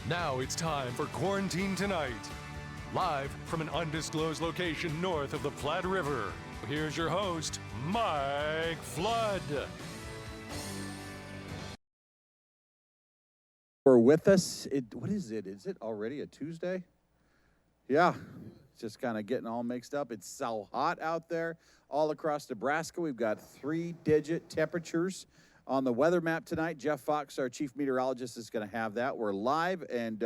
Now it's time for Quarantine Tonight. Live from an undisclosed location north of the Platte River, here's your host, Mike Flood. We're with us. What is it? Is it already a Tuesday? Yeah, it's just kind of getting all mixed up. It's so hot out there all across Nebraska. We've got 3-digit temperatures on the weather map tonight. Jeff Fox, our chief meteorologist, is going to have that. We're live, and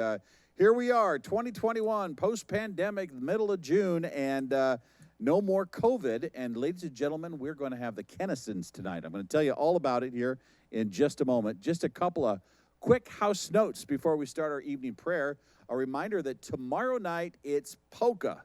here we are, 2021, post-pandemic, middle of June, and no more COVID. And ladies and gentlemen, we're going to have the Kenastons tonight. I'm going to tell you all about it here in just a moment. Just a couple of quick house notes before we start our evening prayer. A reminder that tomorrow night it's polka.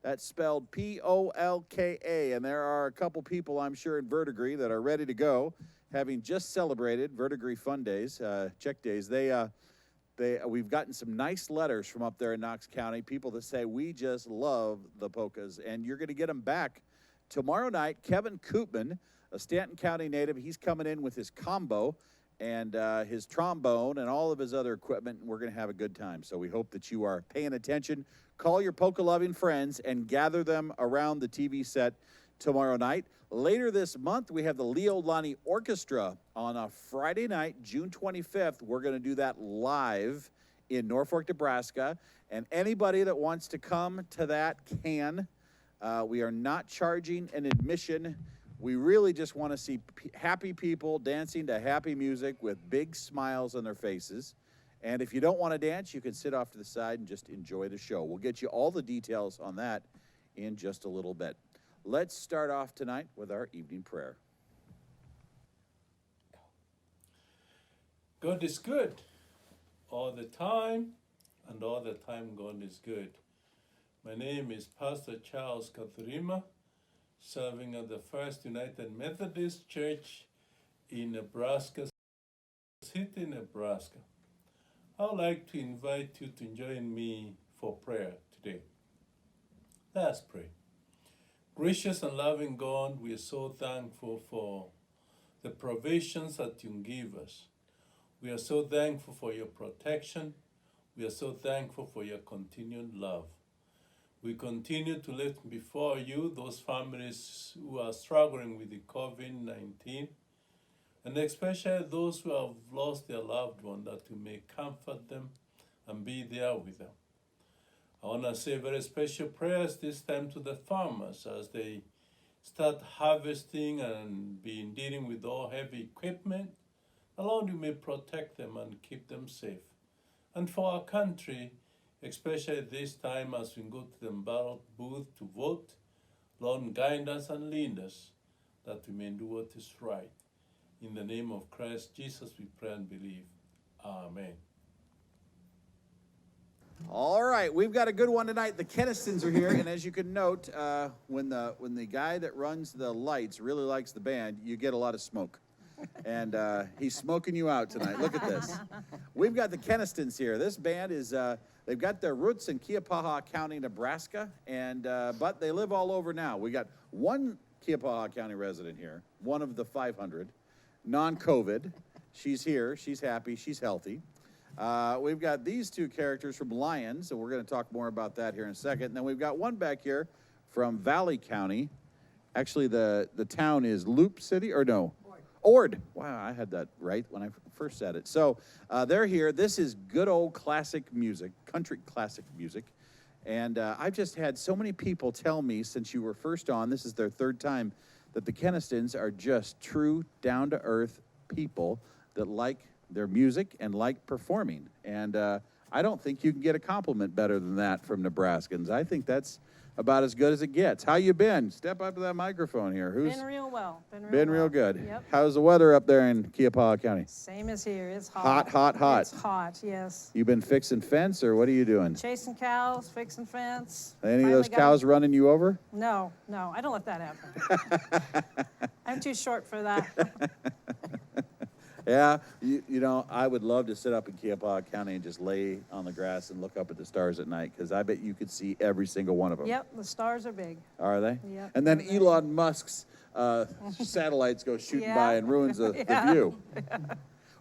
That's spelled P-O-L-K-A, and there are a couple people, I'm sure, in Verdigris that are ready to go, having just celebrated Verdigris Fun Days, Check Days. We've gotten some nice letters from up there in Knox County, people that say, we just love the polkas, and you're going to get them back tomorrow night. Kevin Koopman, a Stanton County native, he's coming in with his combo and his trombone and all of his other equipment, and we're going to have a good time. So we hope that you are paying attention. Call your polka-loving friends and gather them around the TV set tomorrow night. Later this month, we have the Leo Lonnie Orchestra on a Friday night, June 25th. We're going to do that live in Norfolk, Nebraska, and anybody that wants to come to that can. We are not charging an admission. We really just want to see happy people dancing to happy music with big smiles on their faces. And if you don't want to dance, you can sit off to the side and just enjoy the show. We'll get you all the details on that in just a little bit. Let's start off tonight with our evening prayer. God is good all the time, and all the time God is good. My name is Pastor Charles Katharima, serving at the First United Methodist Church in Nebraska City, Nebraska. I would like to invite you to join me for prayer today. Let's pray. Gracious and loving God, we are so thankful for the provisions that you give us. We are so thankful for your protection. We are so thankful for your continued love. We continue to lift before you those families who are struggling with the COVID-19, and especially those who have lost their loved one, that you may comfort them and be there with them. I want to say very special prayers this time to the farmers as they start harvesting and dealing with all heavy equipment. Lord, you may protect them and keep them safe. And for our country, especially this time as we go to the ballot booth to vote, Lord, guide us and lead us that we may do what is right. In the name of Christ Jesus, we pray and believe. Amen. All right, we've got a good one tonight. The Kenastons are here, and as you can note, when the guy that runs the lights really likes the band, you get a lot of smoke. And he's smoking you out tonight. Look at this. We've got the Kenastons here. This band is, they've got their roots in Keapaha County, Nebraska, and but they live all over now. We got one Keapaha County resident here, one of the 500, non-COVID. She's here. She's happy. She's healthy. We've got these two characters from Lyons, and we're going to talk more about that here in a second. And then we've got one back here from Valley County. Actually, the town is Loop City, or no? Ord. Wow, I had that right when I first said it. So they're here. This is good old classic music, country classic music. And I've just had so many people tell me since you were first on, this is their third time, that the Kenastons are just true, down-to-earth people that like their music and like performing. And I don't think you can get a compliment better than that from Nebraskans. I think that's about as good as it gets. How you been? Step up to that microphone here. Been real well. Been real good. Yep. How's the weather up there in Keapaha County? Same as here. It's hot. Hot. It's hot, yes. You been fixing fence, or what are you doing? Chasing cows, fixing fence. Any of those cows running you over? No, I don't let that happen. I'm too short for that. Yeah, you know, I would love to sit up in Keapaha County and just lay on the grass and look up at the stars at night, because I bet you could see every single one of them. Yep, the stars are big. Are they? Yep. And then Elon Musk's satellites go shooting by and ruins the view.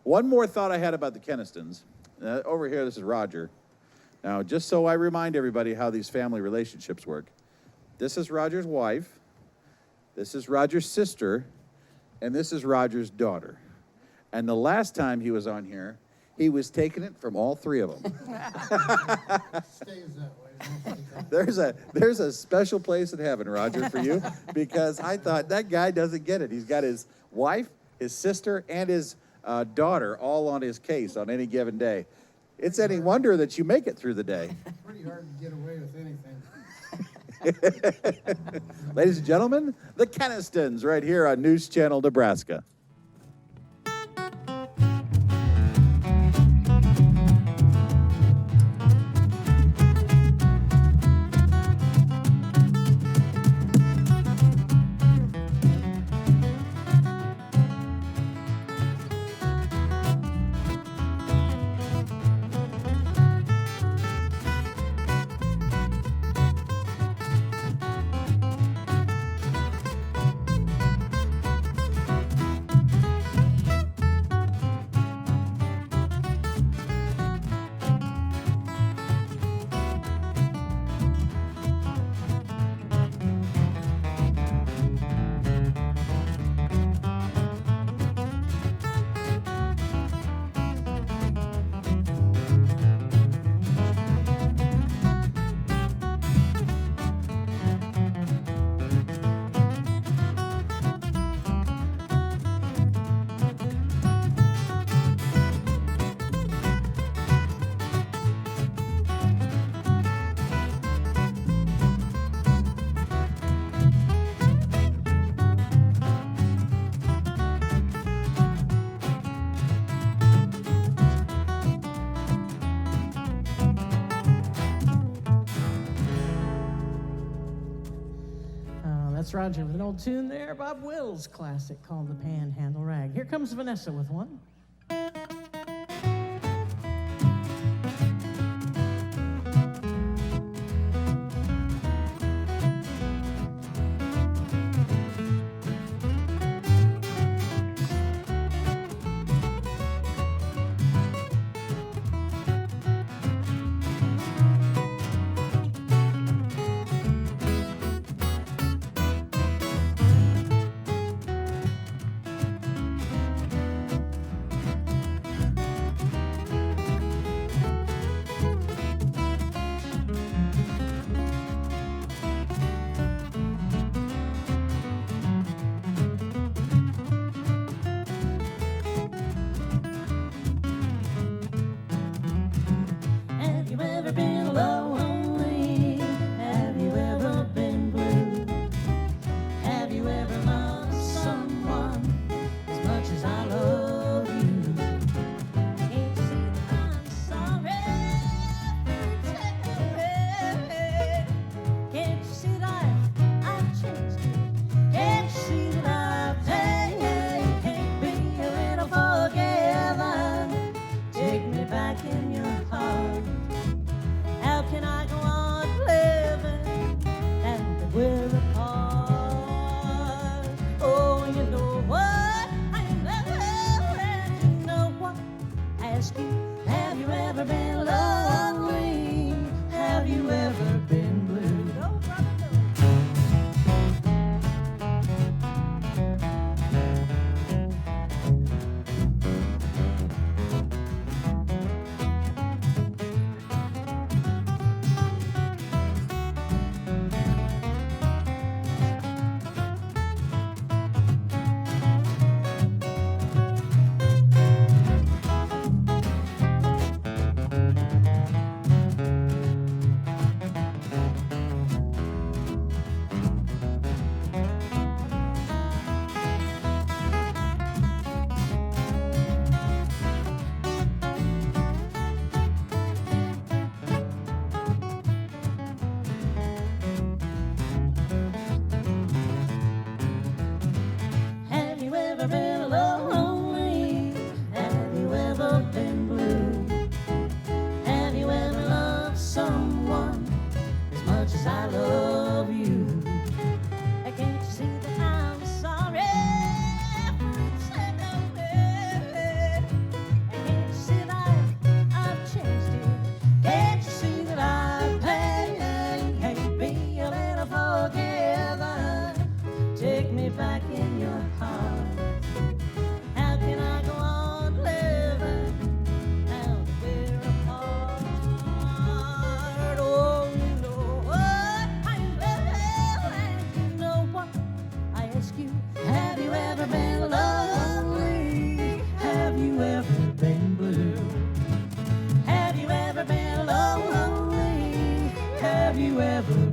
One more thought I had about the Kenastons Over here, this is Roger. Now, just so I remind everybody how these family relationships work, this is Roger's wife, this is Roger's sister, and this is Roger's daughter. And the last time he was on here, he was taking it from all three of them. Stays that way. There's a special place in heaven, Roger, for you, because I thought that guy doesn't get it. He's got his wife, his sister, and his daughter all on his case on any given day. It's any wonder that you make it through the day. Pretty hard to get away with anything. Ladies and gentlemen, the Kenastons right here on News Channel Nebraska. That's Roger with an old tune there, Bob Wills' classic called The Panhandle Rag. Here comes Vanessa with one.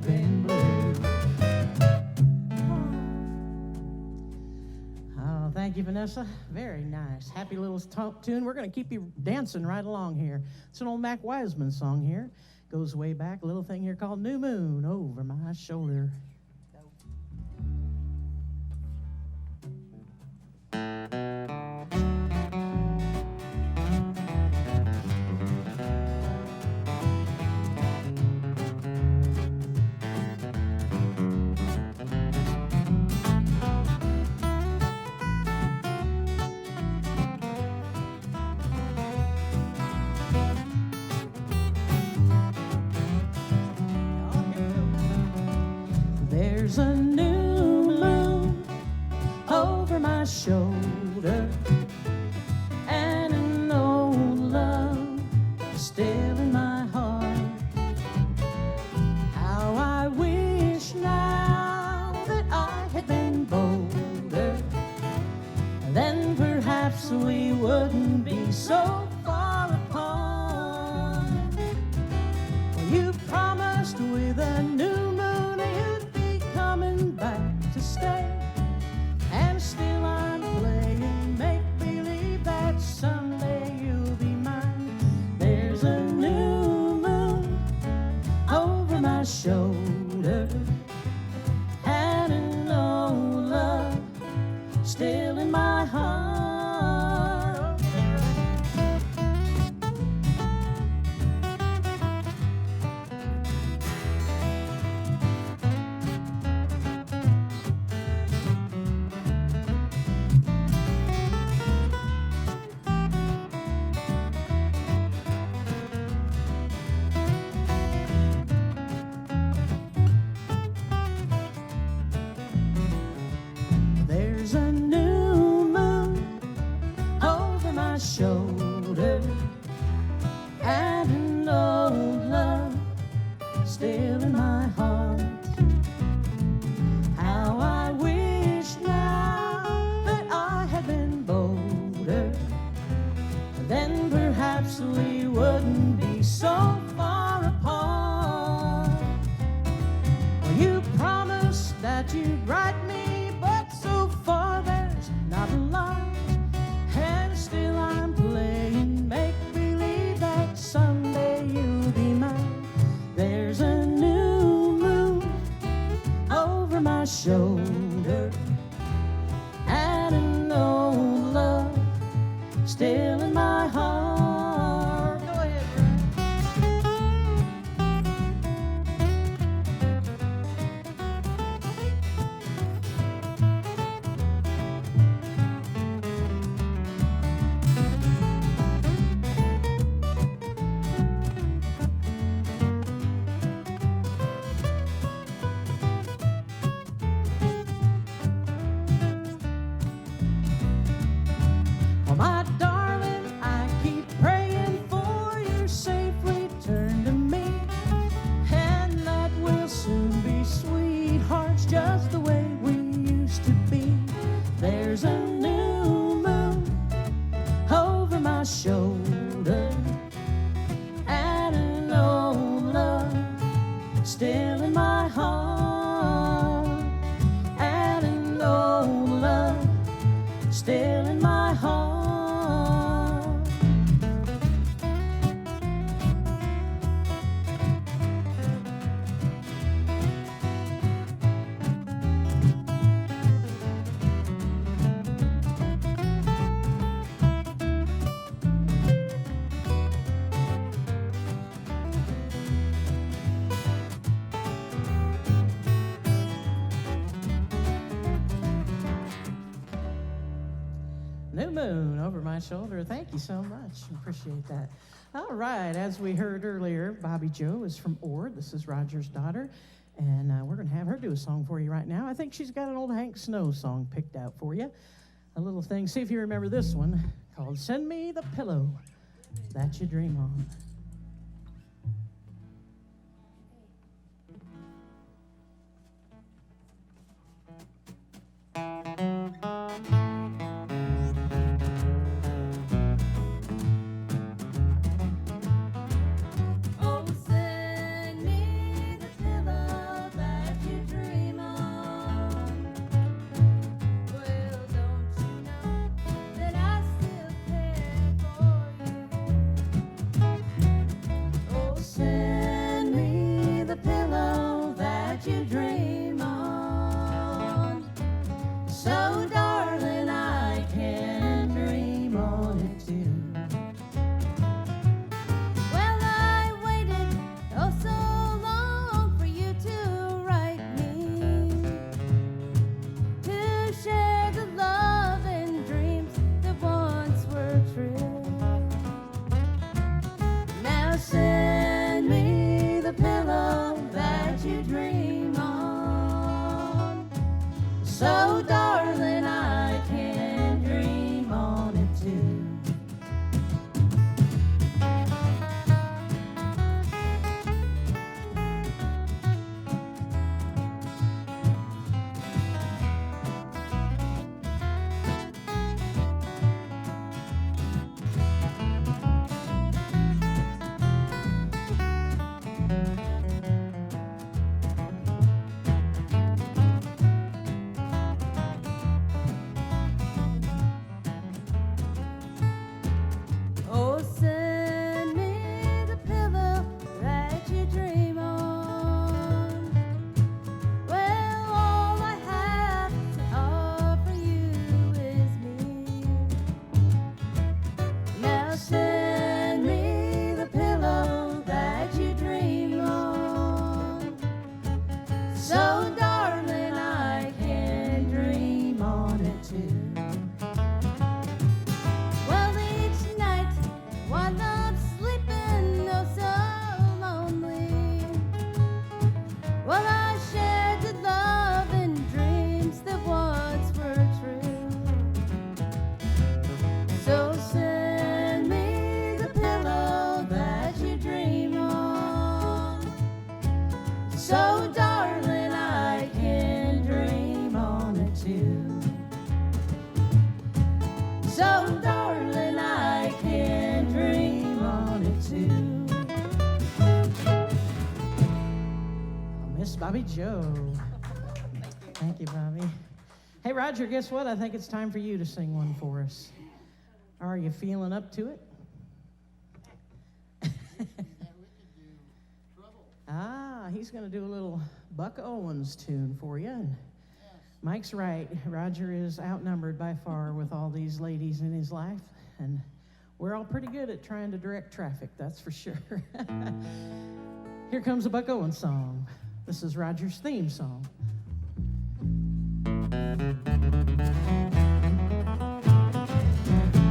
been blue. Oh, thank you, Vanessa. Very nice. Happy little tune. We're going to keep you dancing right along here. It's an old Mac Wiseman song here. Goes way back. A little thing here called New Moon Over My Shoulder. There's a new moon over my shoulder, and an old love still in my heart. How I wish now that I had been bolder, then perhaps we wouldn't be so far apart. You promised with a new moon you'd be coming back to stay, and still I'm playing make-believe that someday you'll be mine. There's a new moon over my shoulder, and an old love still in my heart. There's a new moon over my shoulder, and an old love still in my heart. How I wish now that I had been bolder, then perhaps we wouldn't be so far apart. Well, you promised that you'd write me, but so far there's not a line, and still I'm playing make-believe that someday you'll be mine. There's a new moon over my shoulder, and an old love still in my heart. Go ahead, Oh, my darling, I keep praying for your safe return to me, and that we'll soon be sweethearts just the way we used to be. There's a new moon over my shoulder, and an old love still in my heart, and an old love still in my heart. New moon over my shoulder. Thank you so much. Appreciate that. All right, as we heard earlier, Bobby Joe is from Ord. This is Roger's daughter, and we're going to have her do a song for you right now. I think she's got an old Hank Snow song picked out for you. A little thing. See if you remember this one called Send Me the Pillow That You Dream On. Oh, send me the pillow Miss Bobby Joe. Thank you, Bobby. Hey, Roger, guess what? I think it's time for you to sing one for us. Are you feeling up to it? He's going to do a little Buck Owens tune for you. And Mike's right. Roger is outnumbered by far with all these ladies in his life. And we're all pretty good at trying to direct traffic, that's for sure. Here comes a Buck Owens song. This is Roger's theme song.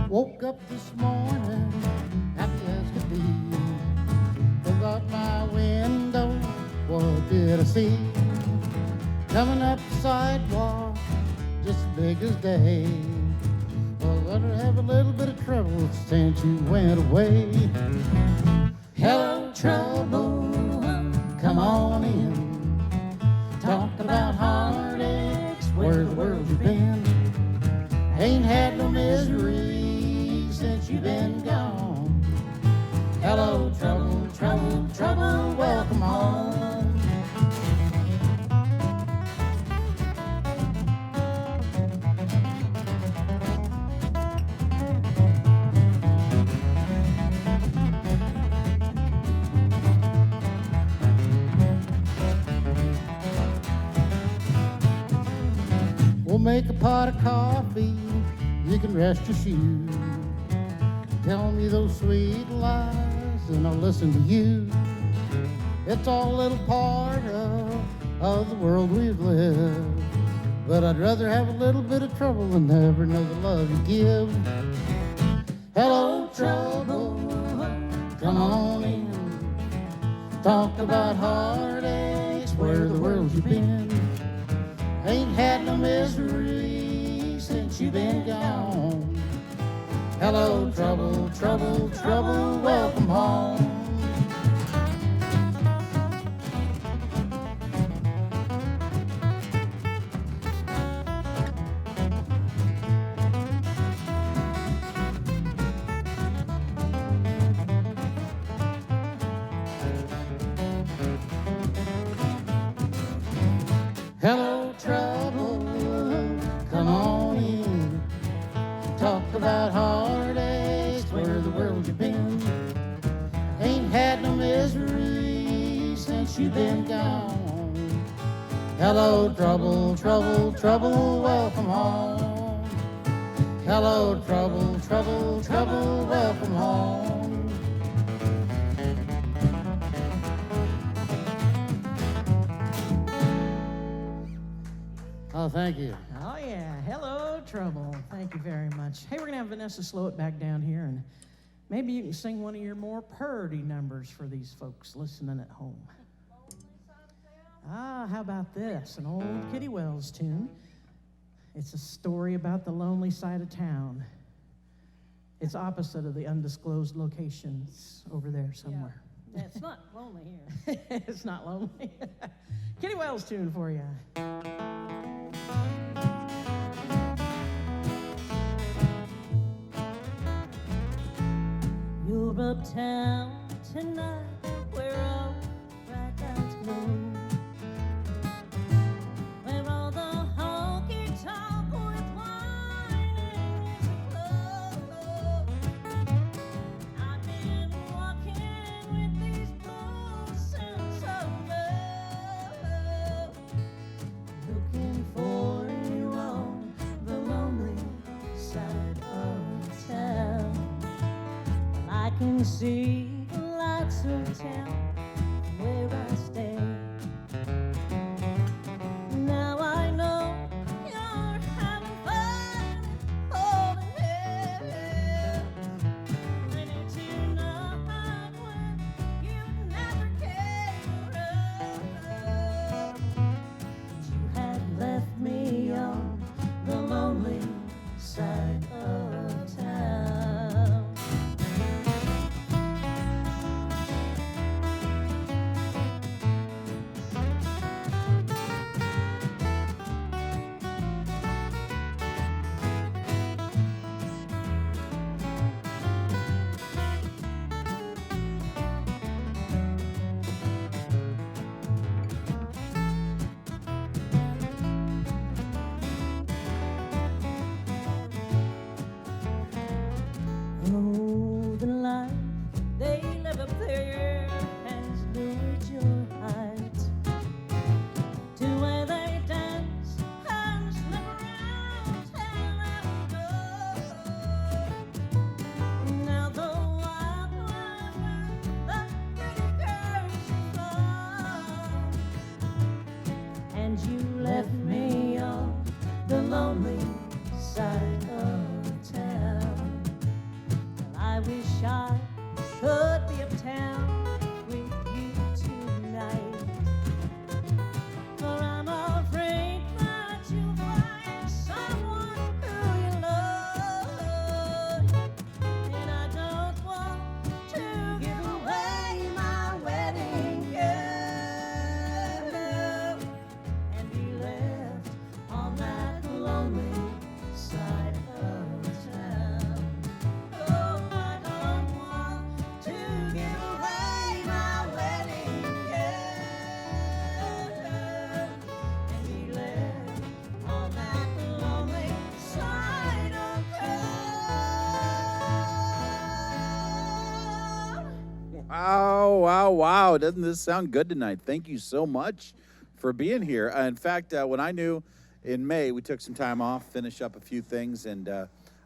Woke up this morning, happy as could be. Looked out my window, what did I see? Coming up the sidewalk, just as big as day. Well, let her have a little bit of trouble since you went away. Hello, trouble, come on in. Talk about heartaches, where the world you've been. Ain't had no misery since you've been gone. Hello, trouble, trouble, trouble, welcome home. We'll make a pot of coffee, you can rest your shoes. Tell me those sweet lies and I'll listen to you. It's all a little part of the world we've lived. But I'd rather have a little bit of trouble than never know the love you give. Hello, trouble, come on in. Talk about heartaches, where the world you've been. Ain't had no misery since you've been gone. Hello, trouble, trouble, trouble, welcome home. Hello, trouble, come on in. Talk about heartaches, where the world you've been. Ain't had no misery since you've been gone. Hello, trouble, trouble, trouble, welcome home. Hello, trouble, trouble, trouble, welcome home. Oh, thank you. Oh, yeah. Hello, trouble. Thank you very much. Hey, we're going to have Vanessa slow it back down here, and maybe you can sing one of your more purdy numbers for these folks listening at home. How about this? An old Kitty Wells tune. It's a story about the lonely side of town. It's opposite of the undisclosed locations over there somewhere. Yeah, it's not lonely here. It's not lonely. Kitty Wells tune for you. You're uptown tonight, where all bright lights glow, where all the honky tonk with wine is a club. I've been walking with these blues since summer, looking for you on the lonely side of town. I can see the lights of town where I stay. Now I know you're having fun holding hands. And it's tonight when you never came around. You had left me on the lonely side of town. Wow, wow, wow. Doesn't this sound good tonight? Thank you so much for being here. In fact, when I knew in May, we took some time off, finished up a few things, and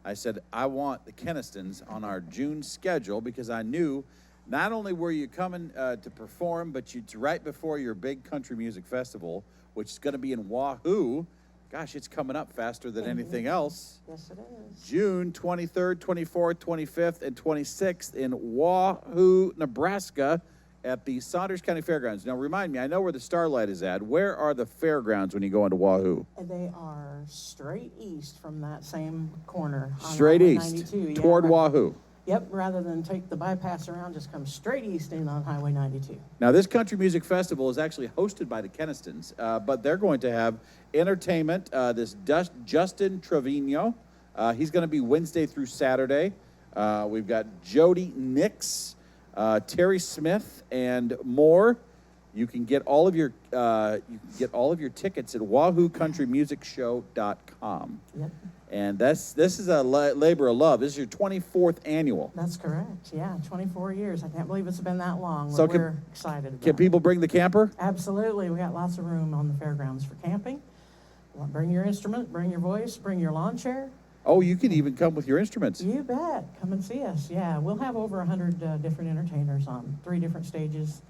I said, I want the Kenastons on our June schedule because I knew not only were you coming to perform, but it's right before your big country music festival, which is going to be in Wahoo. Gosh, it's coming up faster than anything else. Yes, it is. June 23rd, 24th, 25th, and 26th in Wahoo, Nebraska at the Saunders County Fairgrounds. Now, remind me, I know where the Starlight is at. Where are the fairgrounds when you go into Wahoo? They are straight east from that same corner. On Straight Highway east, 92. toward right. Wahoo. Yep, rather than take the bypass around, just come straight east in on Highway 92. Now, this country music festival is actually hosted by the Kenastons, but they're going to have entertainment. Justin Trevino, he's going to be Wednesday through Saturday. We've got Jody Nix, Terry Smith, and more. You can get all of your tickets at WahooCountryMusicShow.com. Yep, And this is a labor of love. This is your 24th annual. that's correct. Yeah, 24 years. I can't believe it's been that long. So We're excited about Can people bring the camper? Absolutely. We got lots of room on the fairgrounds for camping. Well, bring your instrument, bring your voice, bring your lawn chair. Oh, you can even come with your instruments. You bet. Come and see us. Yeah, we'll have over 100 different entertainers on 3 different stages.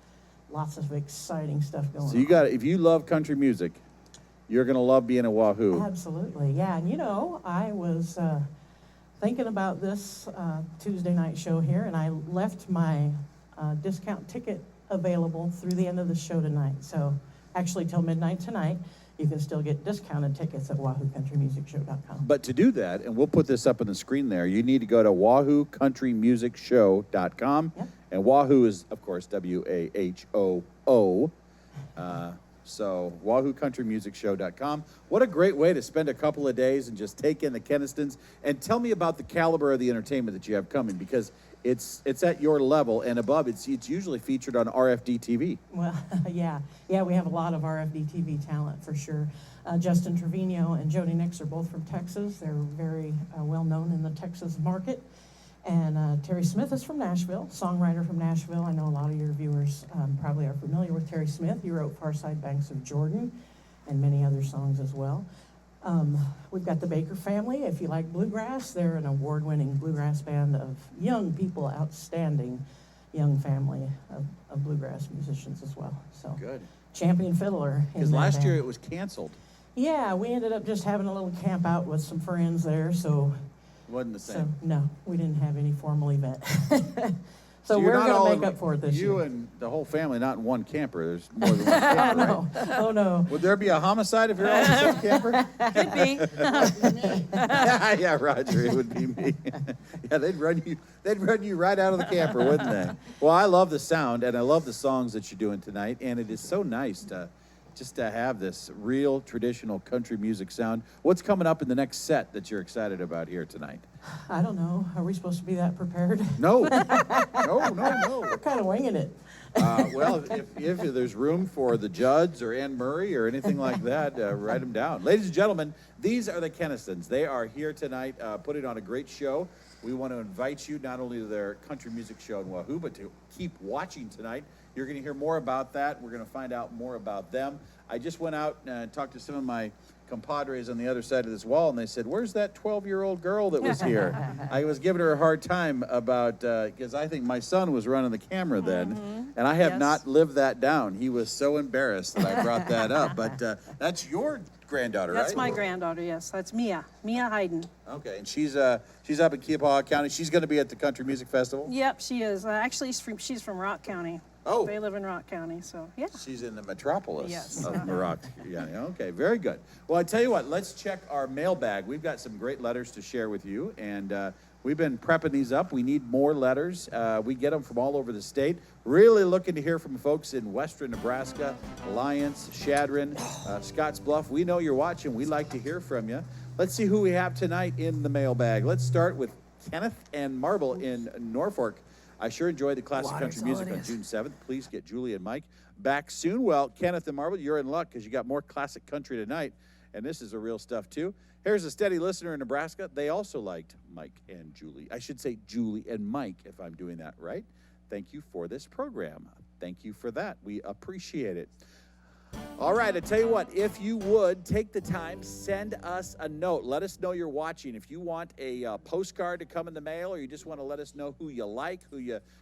Lots of exciting stuff going on. So if you love country music, you're going to love being at Wahoo. Absolutely, yeah. And I was thinking about this Tuesday night show here, and I left my discount ticket available through the end of the show tonight. So actually till midnight tonight, you can still get discounted tickets at WahooCountryMusicShow.com. But to do that, and we'll put this up on the screen there, you need to go to WahooCountryMusicShow.com. Yep. And Wahoo is, of course, WAHOO. So WahooCountryMusicShow.com. What a great way to spend a couple of days and just take in the Kenastons. And tell me about the caliber of the entertainment that you have coming, because it's at your level and above. It's usually featured on RFD TV. Well, yeah, we have a lot of RFD TV talent for sure. Justin Trevino and Jody Nix are both from Texas. They're very well known in the Texas market. And Terry Smith is from Nashville, songwriter from Nashville. I know a lot of your viewers probably are familiar with Terry Smith. He wrote Far Side Banks of Jordan and many other songs as well. We've got the Baker family. If you like bluegrass, they're an award-winning bluegrass band of young people, outstanding young family of bluegrass musicians as well. So Good. champion fiddler. Because last year it was canceled. Yeah, we ended up just having a little camp out with some friends there, so. It wasn't the same. So, no, we didn't have any formal event. So you're we're not going all to in- make up for it this year. You and the whole family, not in one camper. There's more than one camper, right? Oh, no. Would there be a homicide if you're all in the same camper? Could be. Yeah, Roger, it would be me. Yeah, they'd run you right out of the camper, wouldn't they? Well, I love the sound and I love the songs that you're doing tonight, and it is so nice to have this real traditional country music sound. What's coming up in the next set that you're excited about here tonight? I don't know. Are we supposed to be that prepared? No. No. We're kind of winging it. Well, if there's room for the Judds or Ann Murray or anything like that, write them down. Ladies and gentlemen, these are the Kenastons. They are here tonight, putting on a great show. We want to invite you not only to their country music show in Wahoo, but to keep watching tonight. You're going to hear more about that. We're going to find out more about them. I just went out and talked to some of my compadres on the other side of this wall, and they said, where's that 12-year-old girl that was here? I was giving her a hard time about, because I think my son was running the camera then, and I have not lived that down. He was so embarrassed that I brought that up. But that's your granddaughter, right? That's my granddaughter, yes. That's Mia Hayden. Okay, and she's up in Keapauga County. She's going to be at the Country Music Festival? Yep, she is. Actually, she's from Rock County. Oh. They live in Rock County, so yeah. She's in the metropolis Yes. of Rock County. Okay, very good. Well, I tell you what, let's check our mailbag. We've got some great letters to share with you, and we've been prepping these up. We need more letters. We get them from all over the state. Really looking to hear from folks in western Nebraska, Alliance, Chadron, Scottsbluff. We know you're watching. We'd like to hear from you. Let's see who we have tonight in the mailbag. Let's start with Kenneth and Marble in Norfolk. I sure enjoyed the classic country music on June 7th. Please get Julie and Mike back soon. Well, Kenneth and Marble, you're in luck because you got more classic country tonight, and this is the real stuff, too. Here's a steady listener in Nebraska. They also liked Mike and Julie. I should say Julie and Mike, if I'm doing that right. thank you for this program. Thank you for that. We appreciate it. All right, I tell you what, if you would take the time, send us a note. Let us know you're watching. If you want a postcard to come in the mail, or you just want to let us know who you like,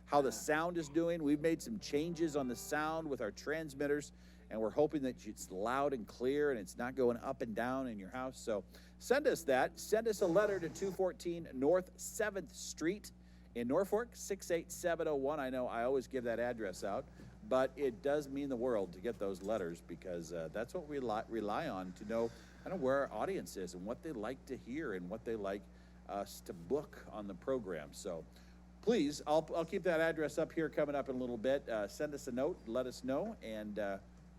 how the sound is doing. We've made some changes on the sound with our transmitters, and we're hoping that it's loud and clear and it's not going up and down in your house. So send us that. Send us a letter to 214 North 7th Street in Norfolk, 68701. I know I always give that address out, but it does mean the world to get those letters, because that's what we rely on to know kind of where our audience is and what they like to hear and what they like us to book on the program. So please, I'll keep that address up here coming up in a little bit. Send us a note, let us know, and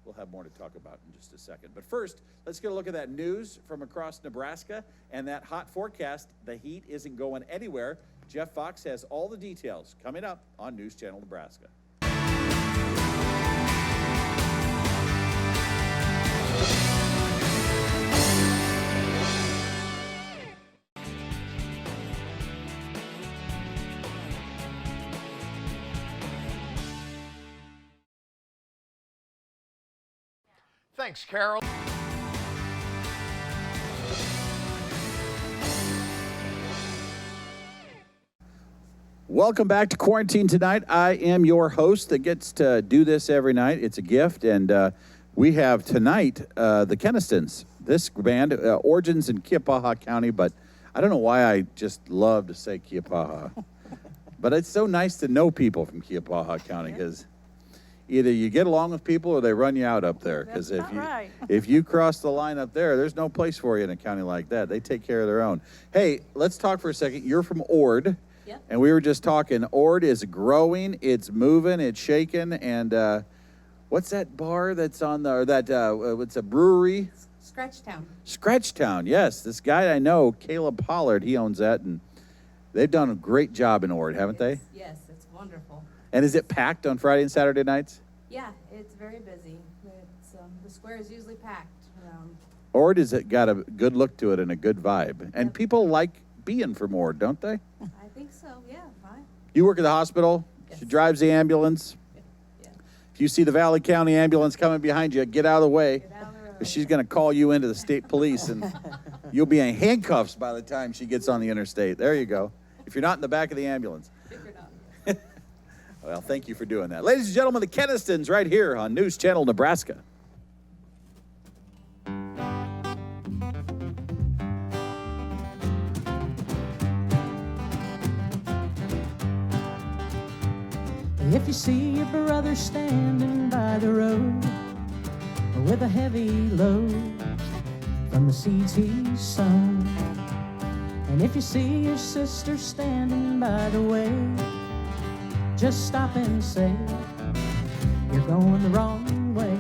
we'll have more to talk about in just a second. But first, let's get a look at that news from across Nebraska and that hot forecast. The heat isn't going anywhere. Jeff Fox has all the details coming up on News Channel Nebraska. Thanks, Carol. Welcome back to Quarantine Tonight. I am your host that gets to do this every night. It's a gift, and we have tonight the Kenastons. This band, origins in Kiapaha County, but I don't know why I just love to say Kiapaha. But it's so nice to know people from Kiapaha County, because either you get along with people or they run you out up there. Because if you cross the line up there, there's no place for you in a county like that. They take care of their own. Hey, let's talk for a second. You're from Ord. Yep. And we were just talking. Ord is growing. It's moving. It's shaking. And what's that bar that's on the, or that, what's a brewery? Scratchtown. Scratchtown, yes. This guy I know, Caleb Pollard, he owns that. And they've done a great job in Ord, haven't they? Yes, it's wonderful. And is it packed on Friday and Saturday nights? Yeah, it's very busy. It's, the square is usually packed. Ord has got a good look to it and a good vibe. And people like being from Ord, don't they? I think so, yeah, fine. You work at the hospital. Yes. She drives the ambulance. Yeah. If you see the Valley County ambulance coming behind you, get out of the way. Get out of the road. She's going to call you into the state police, and you'll be in handcuffs by the time she gets on the interstate. There you go. If you're not in the back of the ambulance. Figured out. Well, thank you for doing that. Ladies and gentlemen, the Kenastons right here on News Channel Nebraska. If you see your brother standing by the road with a heavy load from the seeds he's sown, and if you see your sister standing by the way, just stop and say, you're going the wrong way.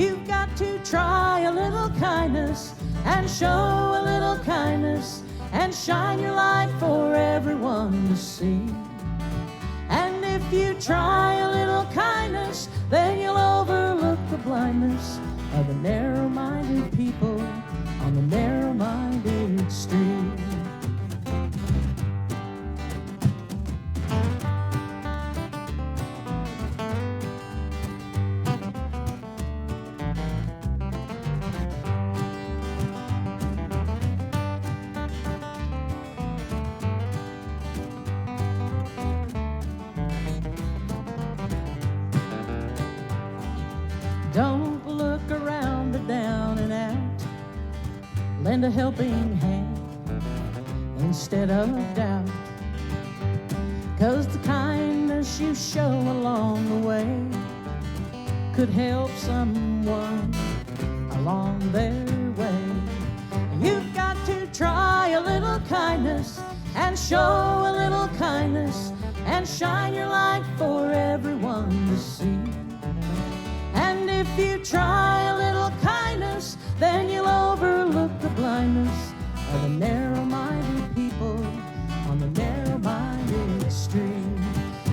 You've got to try a little kindness and show a little kindness and shine your light for everyone to see. And if you try a little kindness, then you'll overlook the blindness of the narrow-minded people on the narrow-minded street. Don't look around but down and out. Lend a helping hand instead of doubt. 'Cause the kindness you show along the way could help someone along their way. You've got to try a little kindness and show a little kindness and shine your light for everyone to see. And if you try a little kindness, then you'll overlook the blindness of the narrow-minded people on the narrow-minded street.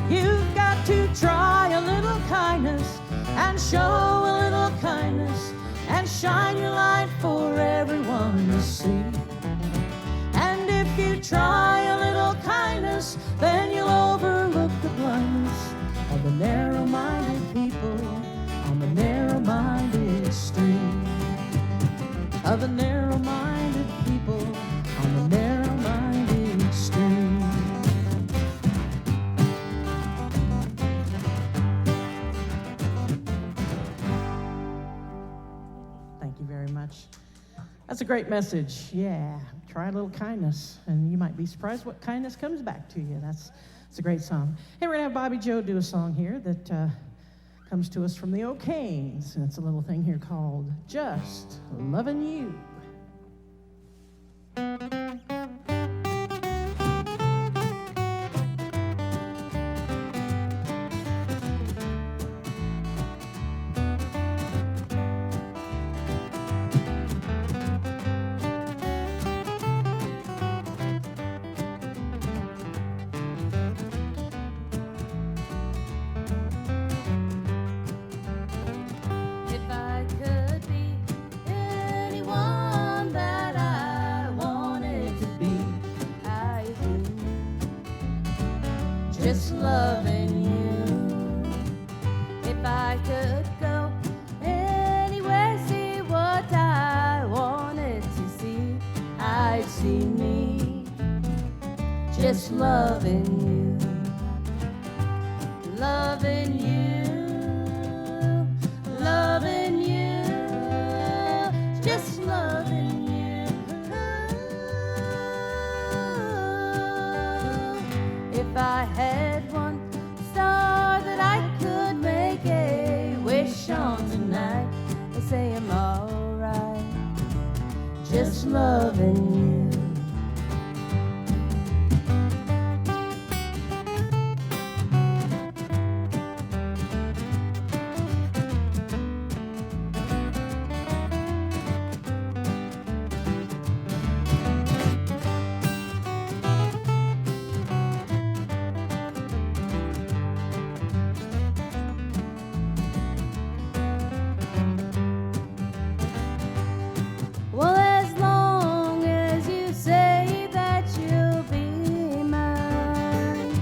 You've got to try a little kindness and show a little kindness and shine your light for everyone to see. And if you try a little kindness, then you'll overlook the blindness That's a great message. Yeah, try a little kindness, and you might be surprised what kindness comes back to you. That's a great song. Hey, we're going to have Bobby Joe do a song here that comes to us from the O'Kanes, and it's a little thing here called Just Loving You. If I could be anyone that I wanted to be, I'd be just loving you. If I could go anywhere, see what I wanted to see, I'd see me just loving you, loving you. Loving you, just loving you. If I had one star that I could make a wish on tonight, I'd say I'm alright, just loving you. Well, as long as you say that you'll be mine,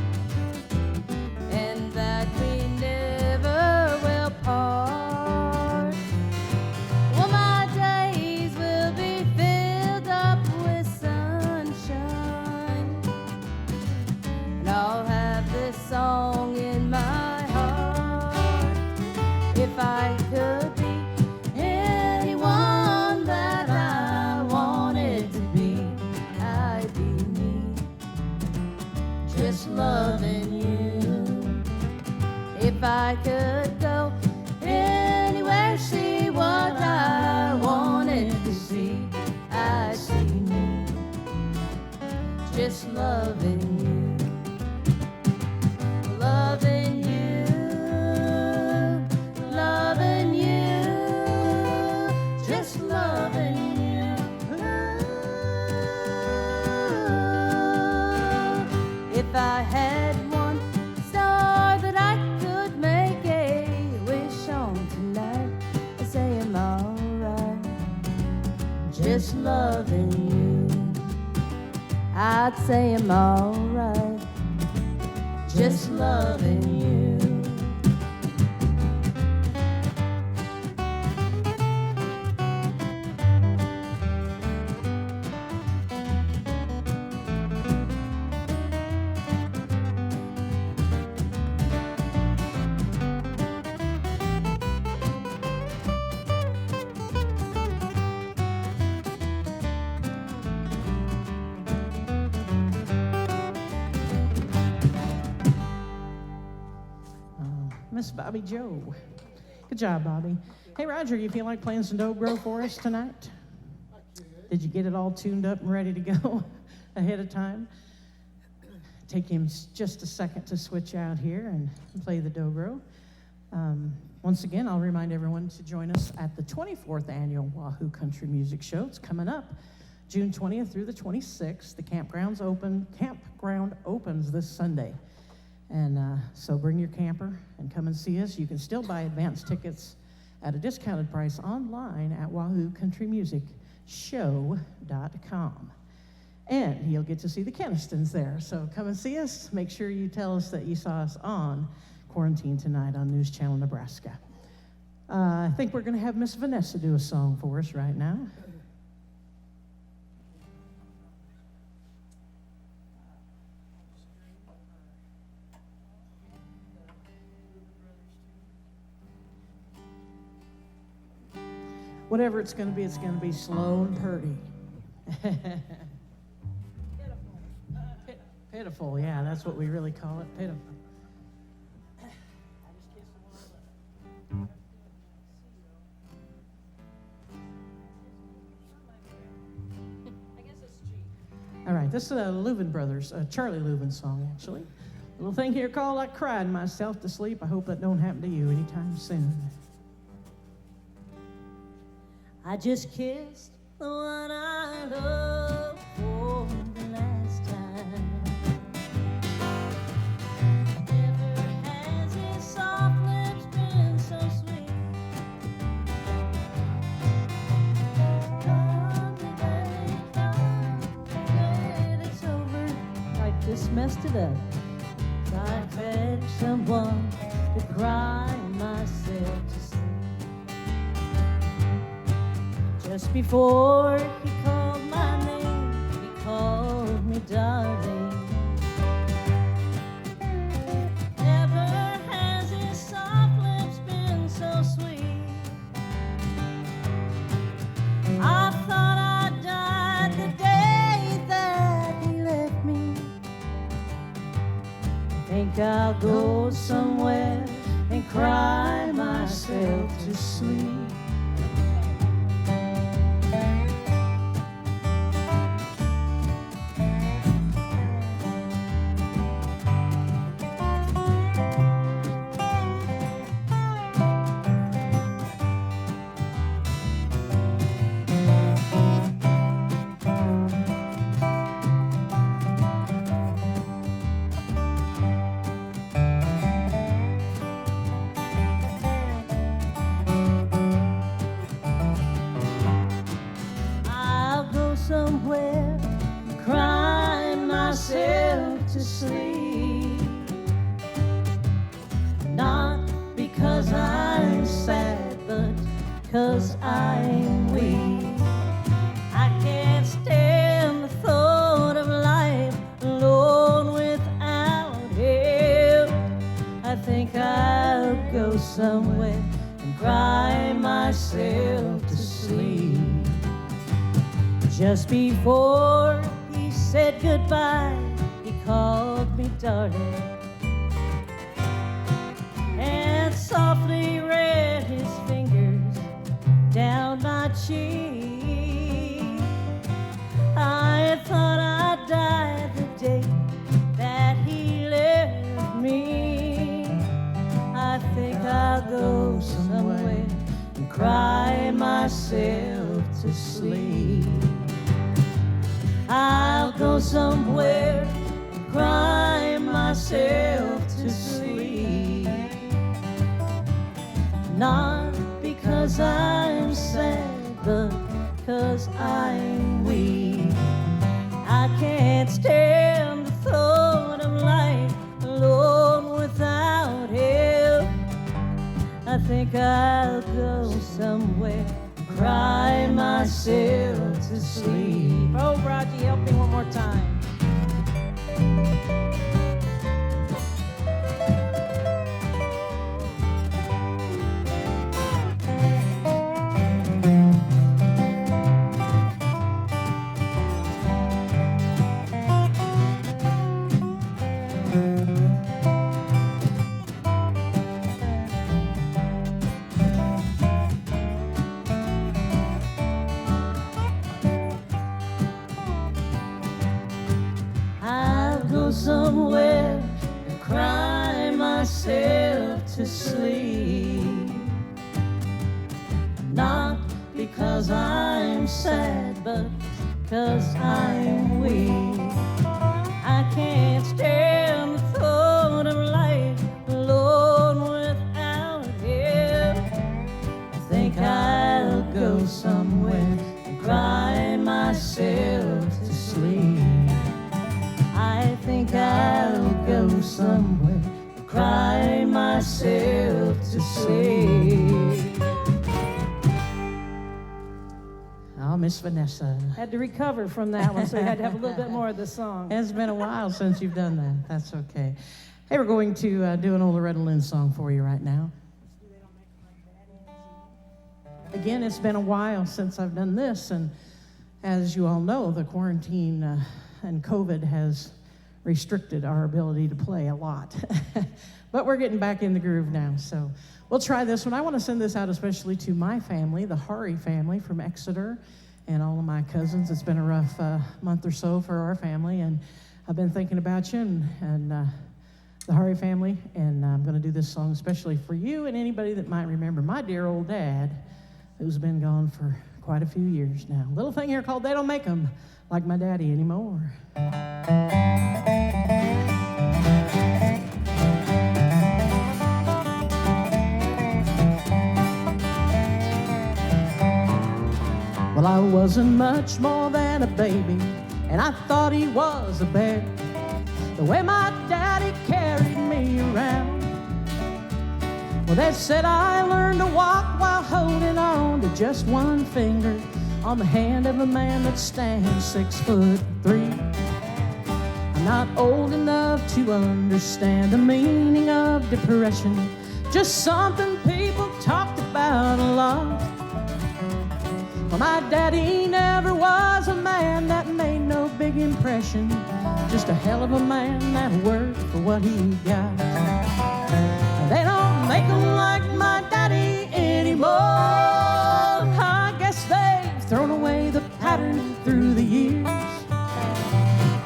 and that we never will part, well, my days will be filled up with sunshine, and I'll have this song in my heart. If I could be anyone that I wanted to be, I'd be me, just loving you. If I could go anywhere, see what I wanted to see, I'd see me, just loving you, loving you, loving you, just loving you. If I had one star that I could make a wish on tonight, I'd say I'm alright, just loving you. I'd say I'm alright, just loving you. Miss Bobby Joe. Good job, Bobby. Hey, Roger, you feel like playing some dobro for us tonight? Did you get it all tuned up and ready to go ahead of time? Take him just a second to switch out here and play the dobro. Once again, I'll remind everyone to join us at the 24th Annual Wahoo Country Music Show. It's coming up June 20th through the 26th. The campground opens this Sunday. And so bring your camper and come and see us. You can still buy advance tickets at a discounted price online at wahoocountrymmusicshow.com. And you'll get to see the Kenastons there. So come and see us. Make sure you tell us that you saw us on Quarantine Tonight on News Channel Nebraska. I think we're going to have Miss Vanessa do a song for us right now. whatever it's going to be slow and purty. Pitiful, yeah, that's what we really call it, pitiful. All right, this is a Louvin Brothers, a Charlie Louvin song, actually. A little thing here called I Cried Myself to Sleep. I hope that don't happen to you anytime soon. I just kissed the one I loved for the last time. Never has his soft lips been so sweet. Come today, when it's over, I just messed it up. I begged someone to cry myself to sleep. Just before he called my name, he called me darling. Never has his soft lips been so sweet. I thought I died the day that he left me. I think I'll go somewhere and cry myself to sleep. Somewhere, cry myself to sleep. Not because I'm sad, but because I'm weak. I can't stand the thought of life alone without him. I think I'll go somewhere and cry myself to sleep. Just before he said goodbye, he called me darling and softly ran his fingers down my cheek. I thought I'd die the day that he left me. I think I'll go somewhere and cry myself to sleep. I'll go somewhere and cry myself to sleep. Not because I'm sad, but because I'm weak. I can't stand the thought of life alone without him. I think I'll go somewhere, cry myself to sleep. Oh, Roger, help me one more time. Somewhere and cry myself to sleep. Not because I'm sad, but because I'm weak. I can't stand the thought of life alone without him. I think I'll go somewhere and cry myself to sleep. I think I'll go somewhere, cry myself to sleep. Oh, Miss Vanessa. Had to recover from that one, so we had to have a little bit more of the song. It's been a while since you've done that. That's okay. Hey, we're going to do an old Loretta Lynn song for you right now. Again, it's been a while since I've done this, and as you all know, the quarantine and COVID has restricted our ability to play a lot. But we're getting back in the groove now, so we'll try this one. I want to send this out especially to my family, the Hari family from Exeter, and all of my cousins. It's been a rough month or so for our family, and I've been thinking about you and the Hari family, and I'm going to do this song especially for you and anybody that might remember my dear old dad, who's been gone for quite a few years now. Little thing here called They Don't Make 'Em Like My Daddy Anymore. Well, I wasn't much more than a baby, and I thought he was a bear. The way my daddy carried me around. Well, they said I learned to walk while holding on to just one finger on the hand of a man that stands 6'3". I'm not old enough to understand the meaning of depression, just something people talked about a lot. Well, my daddy never was a man that made no big impression, just a hell of a man that worked for what he got. They don't make 'em like my daddy anymore. I guess they've thrown away the pattern through the years.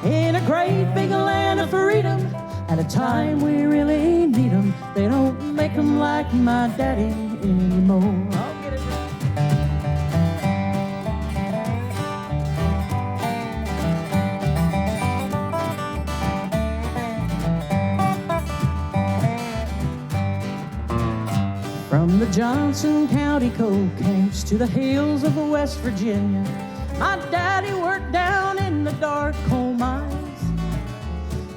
In a great big land of freedom, at a time we really need 'em, they don't make 'em like my daddy anymore. I'll get it right. From the Johnson County coal camps to the hills of West Virginia, my daddy worked down in the dark coal mines.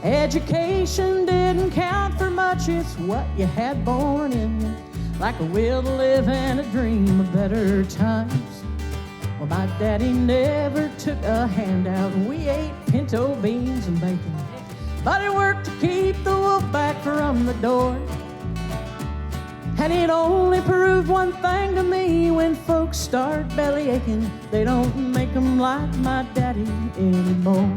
Education didn't count for much, it's what you had born in you, like a will to live and a dream of better times. Well, my daddy never took a handout, we ate pinto beans and bacon, but he worked to keep the wolf back from the door. And it only proved one thing to me: when folks start belly aching, they don't make 'em like my daddy anymore.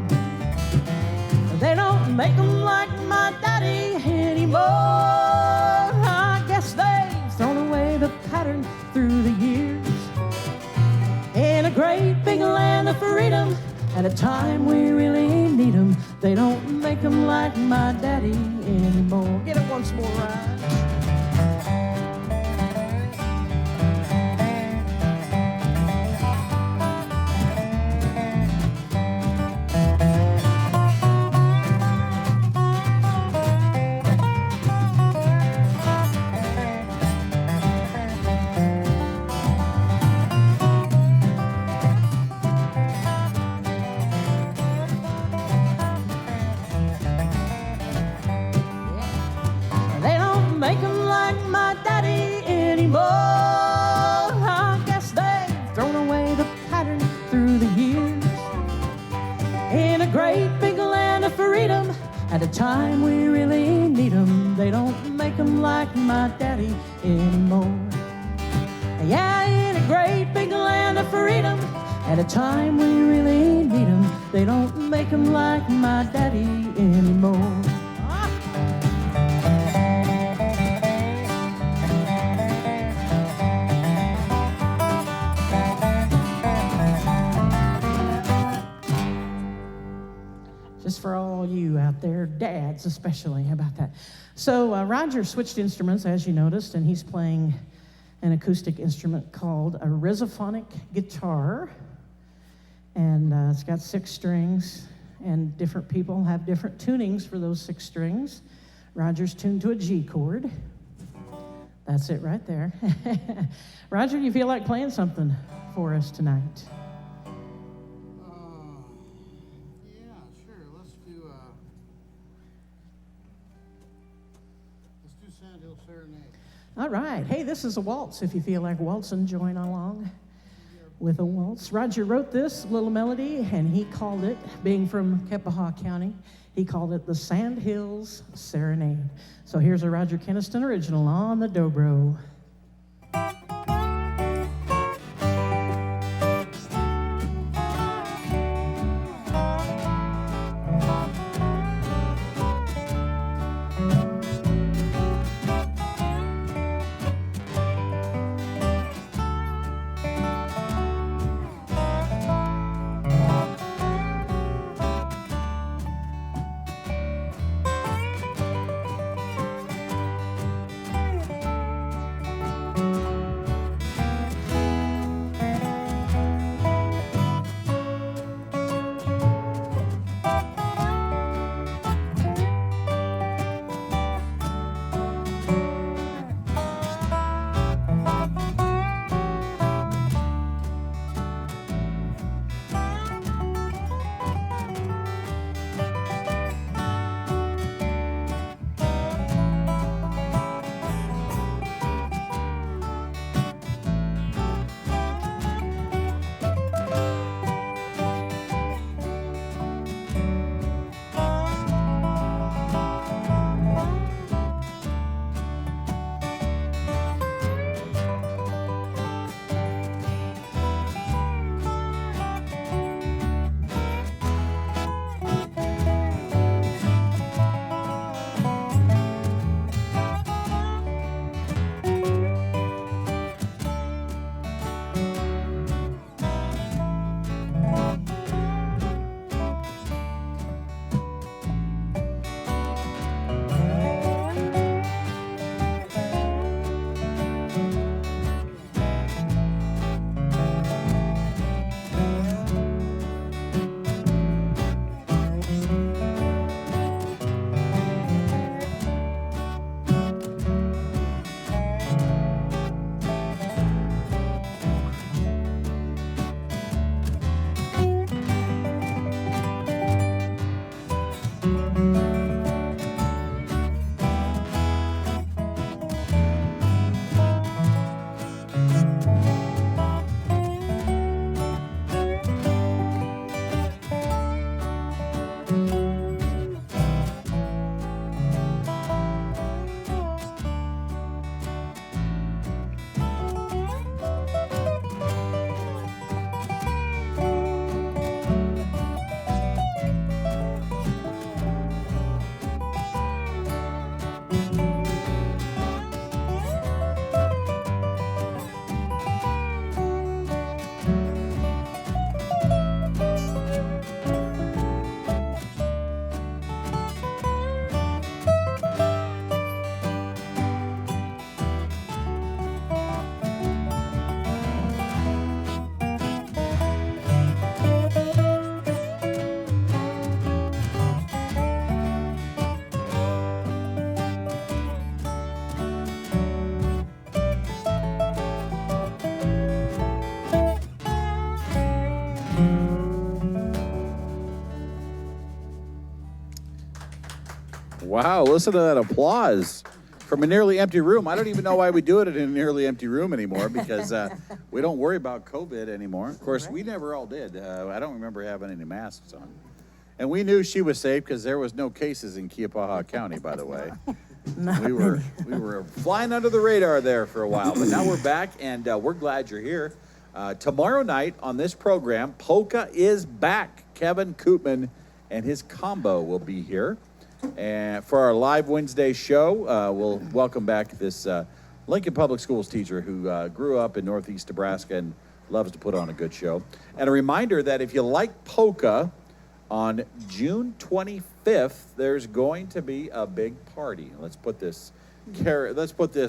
They don't make 'em like my daddy anymore. I guess they've thrown away the pattern through the years. In a great big land of freedom, at a time we really need 'em, they don't make 'em like my daddy anymore. Get it once more, right? Make 'em like my daddy anymore. I guess they've thrown away the pattern through the years. In a great big land of freedom, at a time we really need 'em, they don't make 'em like my daddy anymore. Yeah, in a great big land of freedom, at a time we really need 'em, they don't make 'em like my daddy anymore. Just for all you out there, dads especially, how about that? So Roger switched instruments, as you noticed, and he's playing an acoustic instrument called a rhizophonic guitar. And it's got 6 strings, and different people have different tunings for those 6 strings. Roger's tuned to a G chord. That's it right there. Roger, you feel like playing something for us tonight? All right. Hey, this is a waltz. If you feel like waltzing, join along with a waltz. Roger wrote this little melody, and he called it, being from Kepaha County, he called it the Sand Hills Serenade. So here's a Roger Kenaston original on the dobro. Wow, listen to that applause from a nearly empty room. I don't even know why we do it in a nearly empty room anymore because we don't worry about COVID anymore. Of course, we never all did. I don't remember having any masks on. And we knew she was safe because there was no cases in Keapaha County, by the way. We were flying under the radar there for a while, but now we're back, and we're glad you're here. Tomorrow night on this program, Polka is back. Kevin Koopman and his combo will be here. And for our live Wednesday show, we'll welcome back this Lincoln Public Schools teacher who grew up in Northeast Nebraska and loves to put on a good show. And a reminder that if you like polka, on June 25th, there's going to be a big party. Let's put this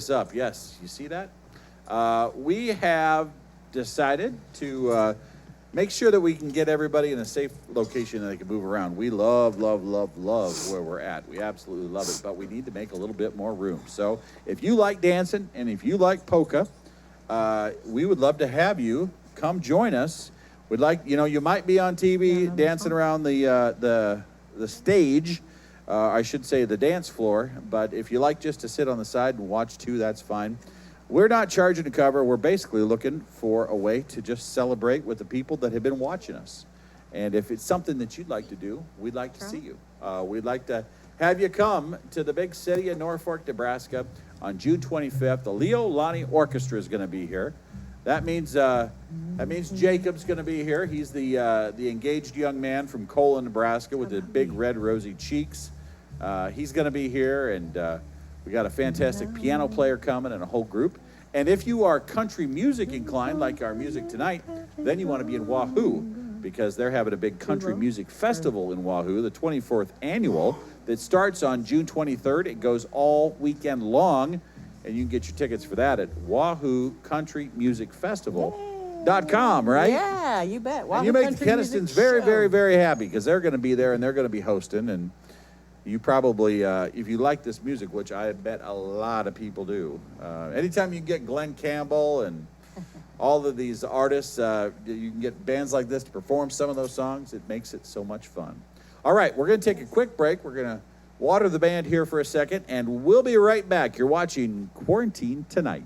up. Yes, you see that? We have decided to make sure that we can get everybody in a safe location that they can move around. We love where we're at. We absolutely love it, but we need to make a little bit more room. So if you like dancing and if you like polka, we would love to have you come join us. We'd like, you might be on TV dancing around the stage, I should say the dance floor, but if you like just to sit on the side and watch too, that's fine. We're not charging to cover. We're basically looking for a way to just celebrate with the people that have been watching us. And if it's something that you'd like to do, we'd like to see you. We'd like to have you come to the big city of Norfolk, Nebraska on June 25th. The Leo Lonnie Orchestra is going to be here. That means Jacob's going to be here. He's the engaged young man from Colon, Nebraska, with the big red rosy cheeks. He's going to be here, and we got a fantastic piano player coming and a whole group. And if you are country music inclined, like our music tonight, then you want to be in Wahoo, because they're having a big country music festival in Wahoo, the 24th annual, that starts on June 23rd. It goes all weekend long. And you can get your tickets for that at WahooCountryMusicFestival.com, right? Yeah, you bet. And you make the Kenastons very, very, very happy because they're going to be there and they're going to be hosting. And you probably, if you like this music, which I bet a lot of people do, anytime you can get Glenn Campbell and all of these artists, you can get bands like this to perform some of those songs. It makes it so much fun. All right, we're going to take a quick break. We're going to water the band here for a second, and we'll be right back. You're watching Quarantine Tonight.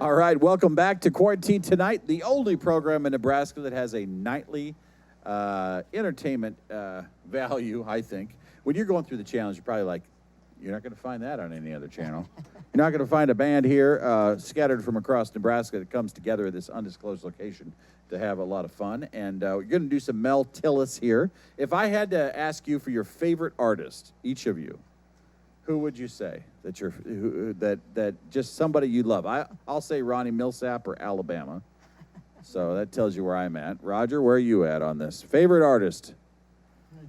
All right, welcome back to Quarantine Tonight, the only program in Nebraska that has a nightly entertainment value, I think. When you're going through the channels, you're probably like, you're not going to find that on any other channel. You're not going to find a band here scattered from across Nebraska that comes together at this undisclosed location to have a lot of fun. And we're going to do some Mel Tillis here. If I had to ask you for your favorite artist, each of you, who would you say that you're that just somebody you love? I'll say Ronnie Millsap or Alabama. So that tells you where I'm at. Roger, where are you at on this? Favorite artist?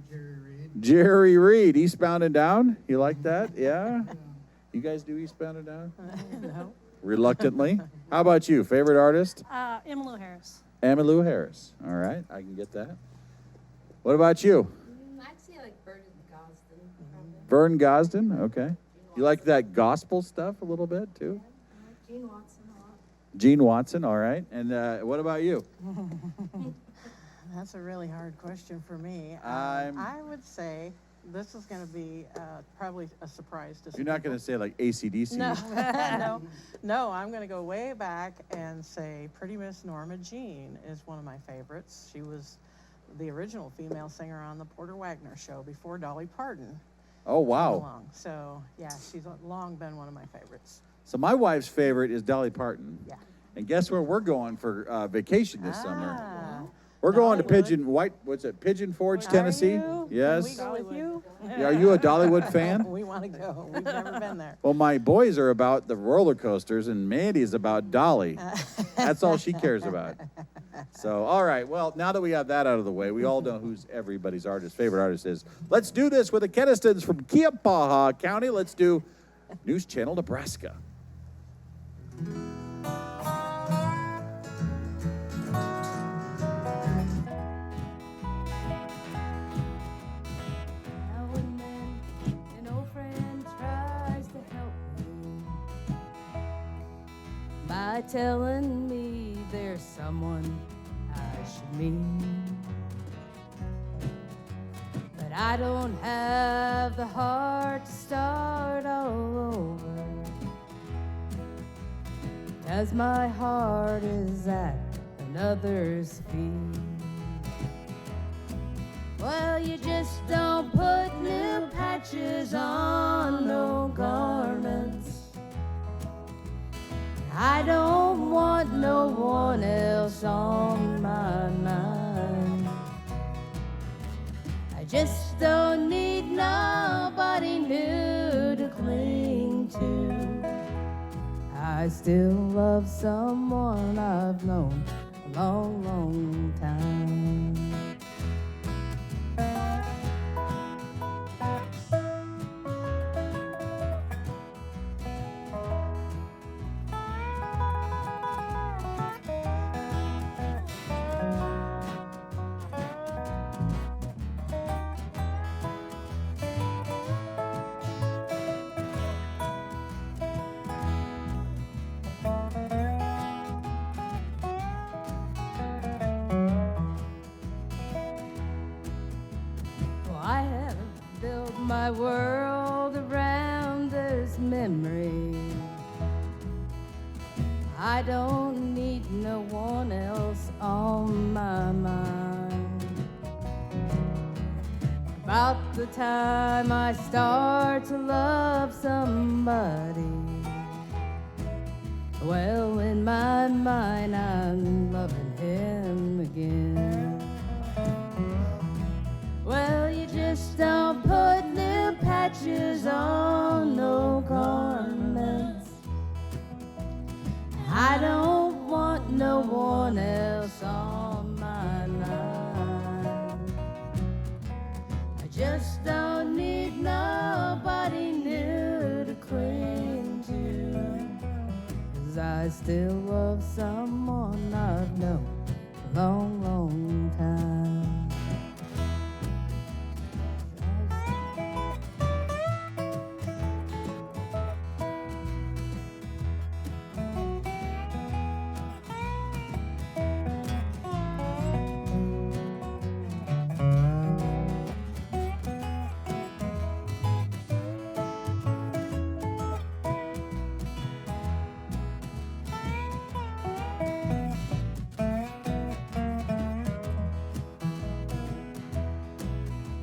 Jerry Reed. Jerry Reed, Eastbound and Down? You like that? Yeah? You guys do Eastbound and Down? No. Reluctantly. How about you? Favorite artist? Emmylou Harris. Emmylou Harris. All right, I can get that. What about you? I'd say like Vern Gosdin. Vern Gosdin? Okay. You like that gospel stuff a little bit, too? Gene Watson a lot. Gene Watson, all right. And what about you? That's a really hard question for me. I'm- I would say this is going to be probably a surprise to some You're not going to say like AC/DC. No, I'm going to go way back and say Pretty Miss Norma Jean is one of my favorites. She was the original female singer on the Porter Wagner show before Dolly Parton Oh, came wow. along. So, yeah, she's long been one of my favorites. So my wife's favorite is Dolly Parton. Yeah. And guess where we're going for vacation this summer? Ah. We're going to Dollywood. Pigeon Forge, Are Tennessee. you? Yes. Can we go with you? Are you a Dollywood fan? We want to go. We've never been there. Well, my boys are about the roller coasters, and Mandy's about Dolly. That's all she cares about. So, all right. Well, now that we have that out of the way, we all know who's everybody's favorite artist is. Let's do this with the Kenastons from Keapaha County. Let's do News Channel, Nebraska. Now when by telling me there's someone I should meet. But I don't have the heart to start all over, 'cause my heart is at another's feet. Well, you just don't put new patches on no garments. I don't want no one else on my mind. I just don't need nobody new to cling to. I still love someone I've known a long, long time. My world around this memory. I don't need no one else on my mind. About the time I start to love somebody, well, in my mind I'm loving him again. Well, you just don't put new patches on no garments. I don't want no one else on my mind. I just don't need nobody new to cling to, 'cause I still love someone I've known a long, long time.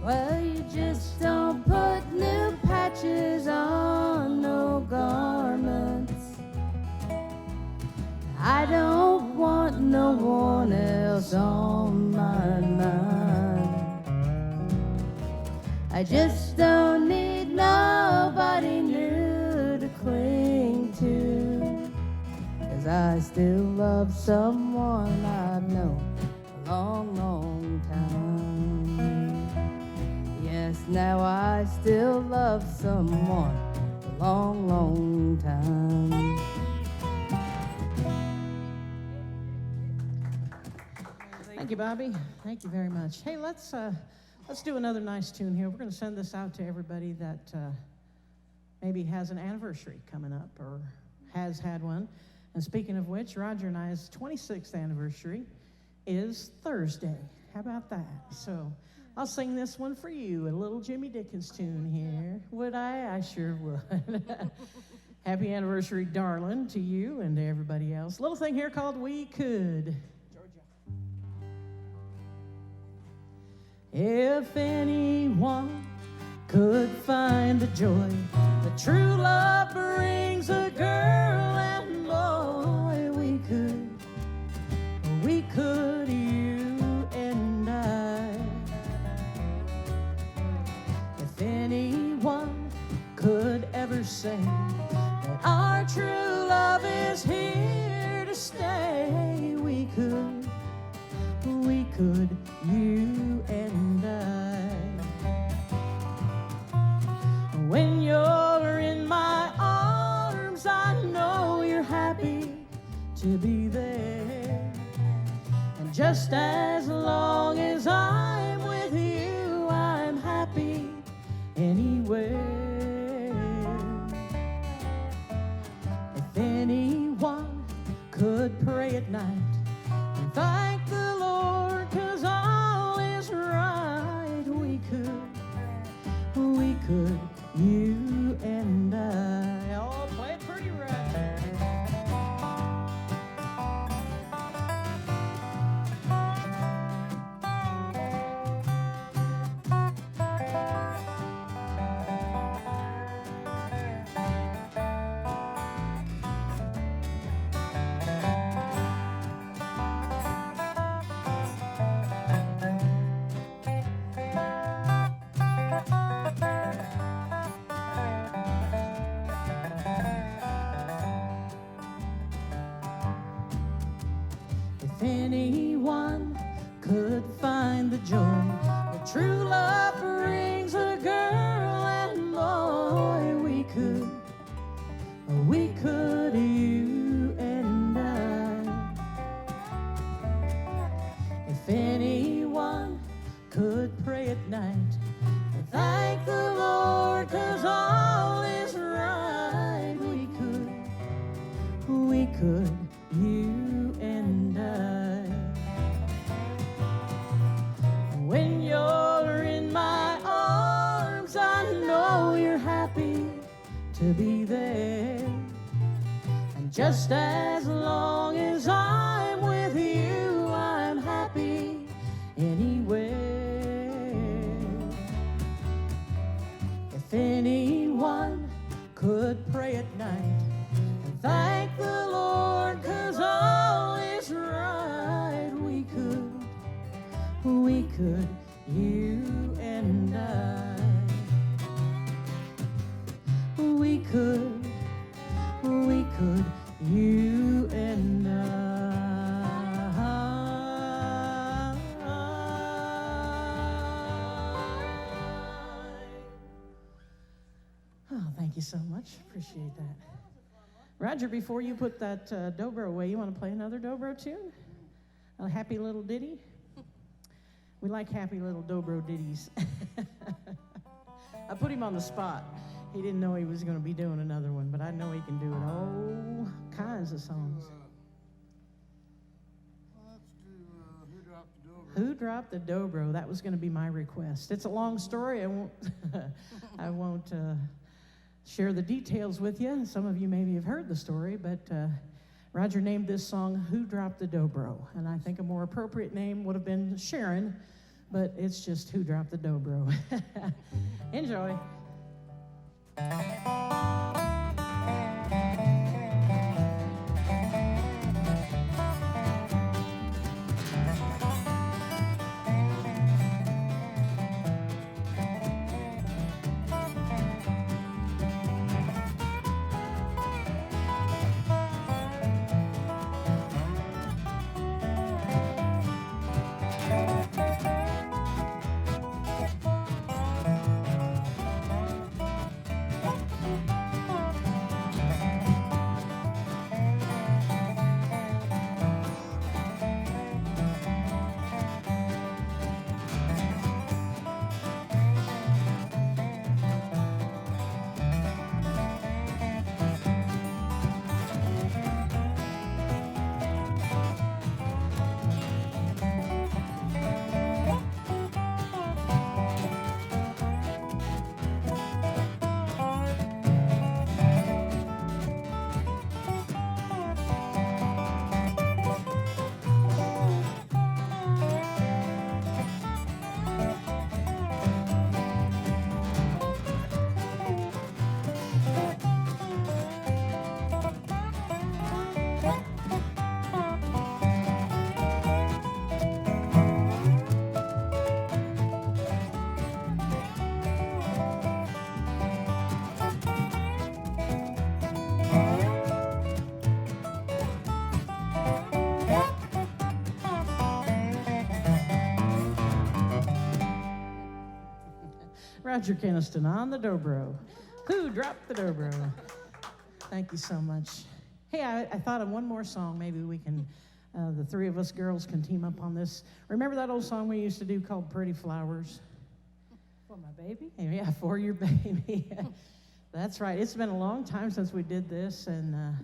Well, you just don't put new patches on no garments. I don't want no one else on my mind. I just don't need nobody new to cling to, 'cause I still love someone I've known a long, long time. Yes, now I still love someone a long, long time. Thank you, Bobby. Thank you very much. Hey, let's do another nice tune here. We're going to send this out to everybody that maybe has an anniversary coming up or has had one. And speaking of which, Roger and I's 26th anniversary is Thursday. How about that? So I'll sing this one for you, a little Jimmy Dickens tune here. Would I? I sure would. Happy anniversary, darling, to you and to everybody else. Little thing here called We Could. If anyone could find the joy that true love brings a girl and boy, we could, you and I. If anyone could ever say that our true love is here to stay, we could, you and I. When you're in my arms, I know you're happy to be there. And just as long as I'm with you, I'm happy anywhere. If anyone could pray at night and thank the Lord 'cause all is right. We could, you and I. Oh, play it pretty right. If anyone could find the joy that true love brings a girl and boy, we could, you and I. If anyone could pray at night and thank the Lord 'cause all is right, we could, you and I. When you're in my arms, I know you're happy to be there. And just as long as I'm with you, I'm happy anywhere. If anyone could pray at night and thank the Lord 'cause all is right, we could, you and I. We could, you and I. Oh, thank you so much. Appreciate that. Roger, before you put that dobro away, you want to play another dobro tune? A happy little ditty? We like happy little dobro ditties. I put him on the spot. He didn't know he was going to be doing another one, but I know he can do it. All kinds of songs. Let's do Who Dropped the Dobro. Who Dropped the Dobro? That was going to be my request. It's a long story. I won't share the details with you. Some of you maybe have heard the story, but Roger named this song Who Dropped the Dobro, and I think a more appropriate name would have been Sharon, but it's just Who Dropped the Dobro. Enjoy. Roger Kenaston on the dobro. Who dropped the dobro? Thank you so much. Hey, I thought of one more song. Maybe we can, the three of us girls can team up on this. Remember that old song we used to do called Pretty Flowers? For my baby? Yeah, for your baby. That's right. It's been a long time since we did this, and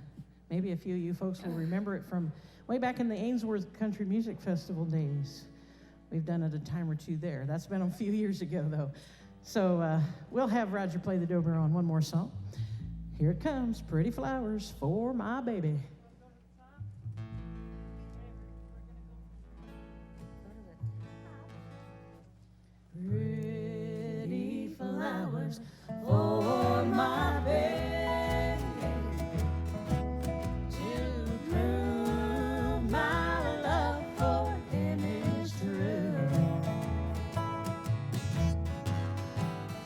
Maybe a few of you folks will remember it from way back in the Ainsworth Country Music Festival days. We've done it a time or two there. That's been a few years ago, though. So we'll have Roger play the dobro on one more song. Here it comes, Pretty Flowers for My Baby. Pretty flowers for my baby, to prove my love for him is true.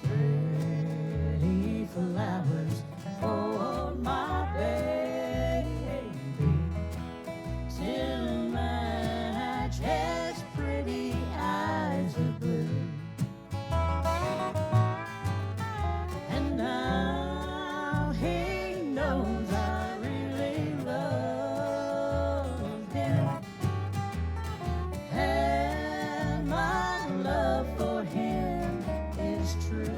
Pretty flowers for my baby, to match his pretty eyes of blue. And now he knows I really love him, and my love for him is true.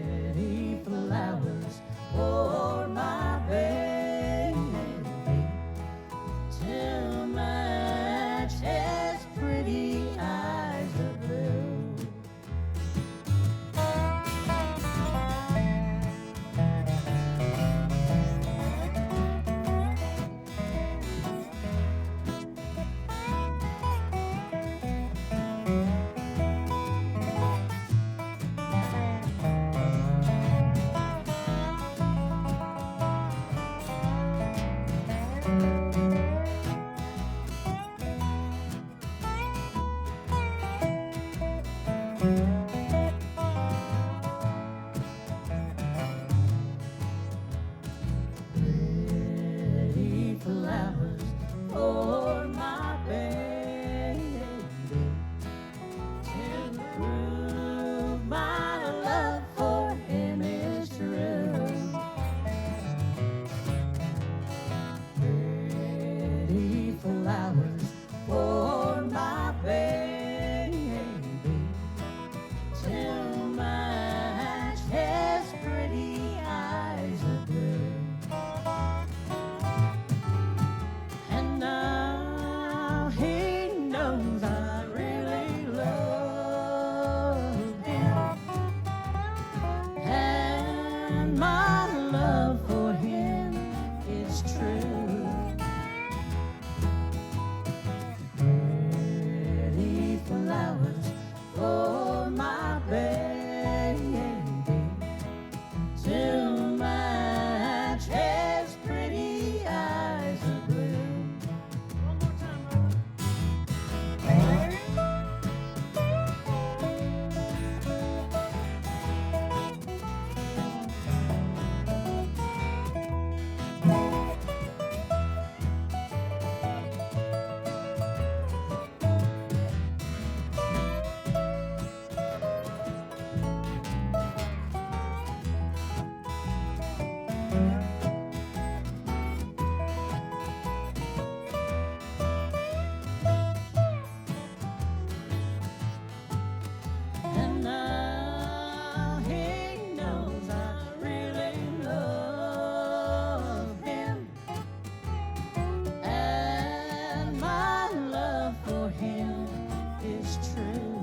Pretty flowers for my baby, to match his pretty eyes of blue. Pretty flowers for my baby, to prove my love for him is true. Pretty flowers for my baby, to match his pretty eyes of blue. And now he knows I really love him, and my love for him is true. Pretty flowers for my baby, to match his pretty eyes of blue. One more time, Robert. And now he knows I really love him, and my love for him is true.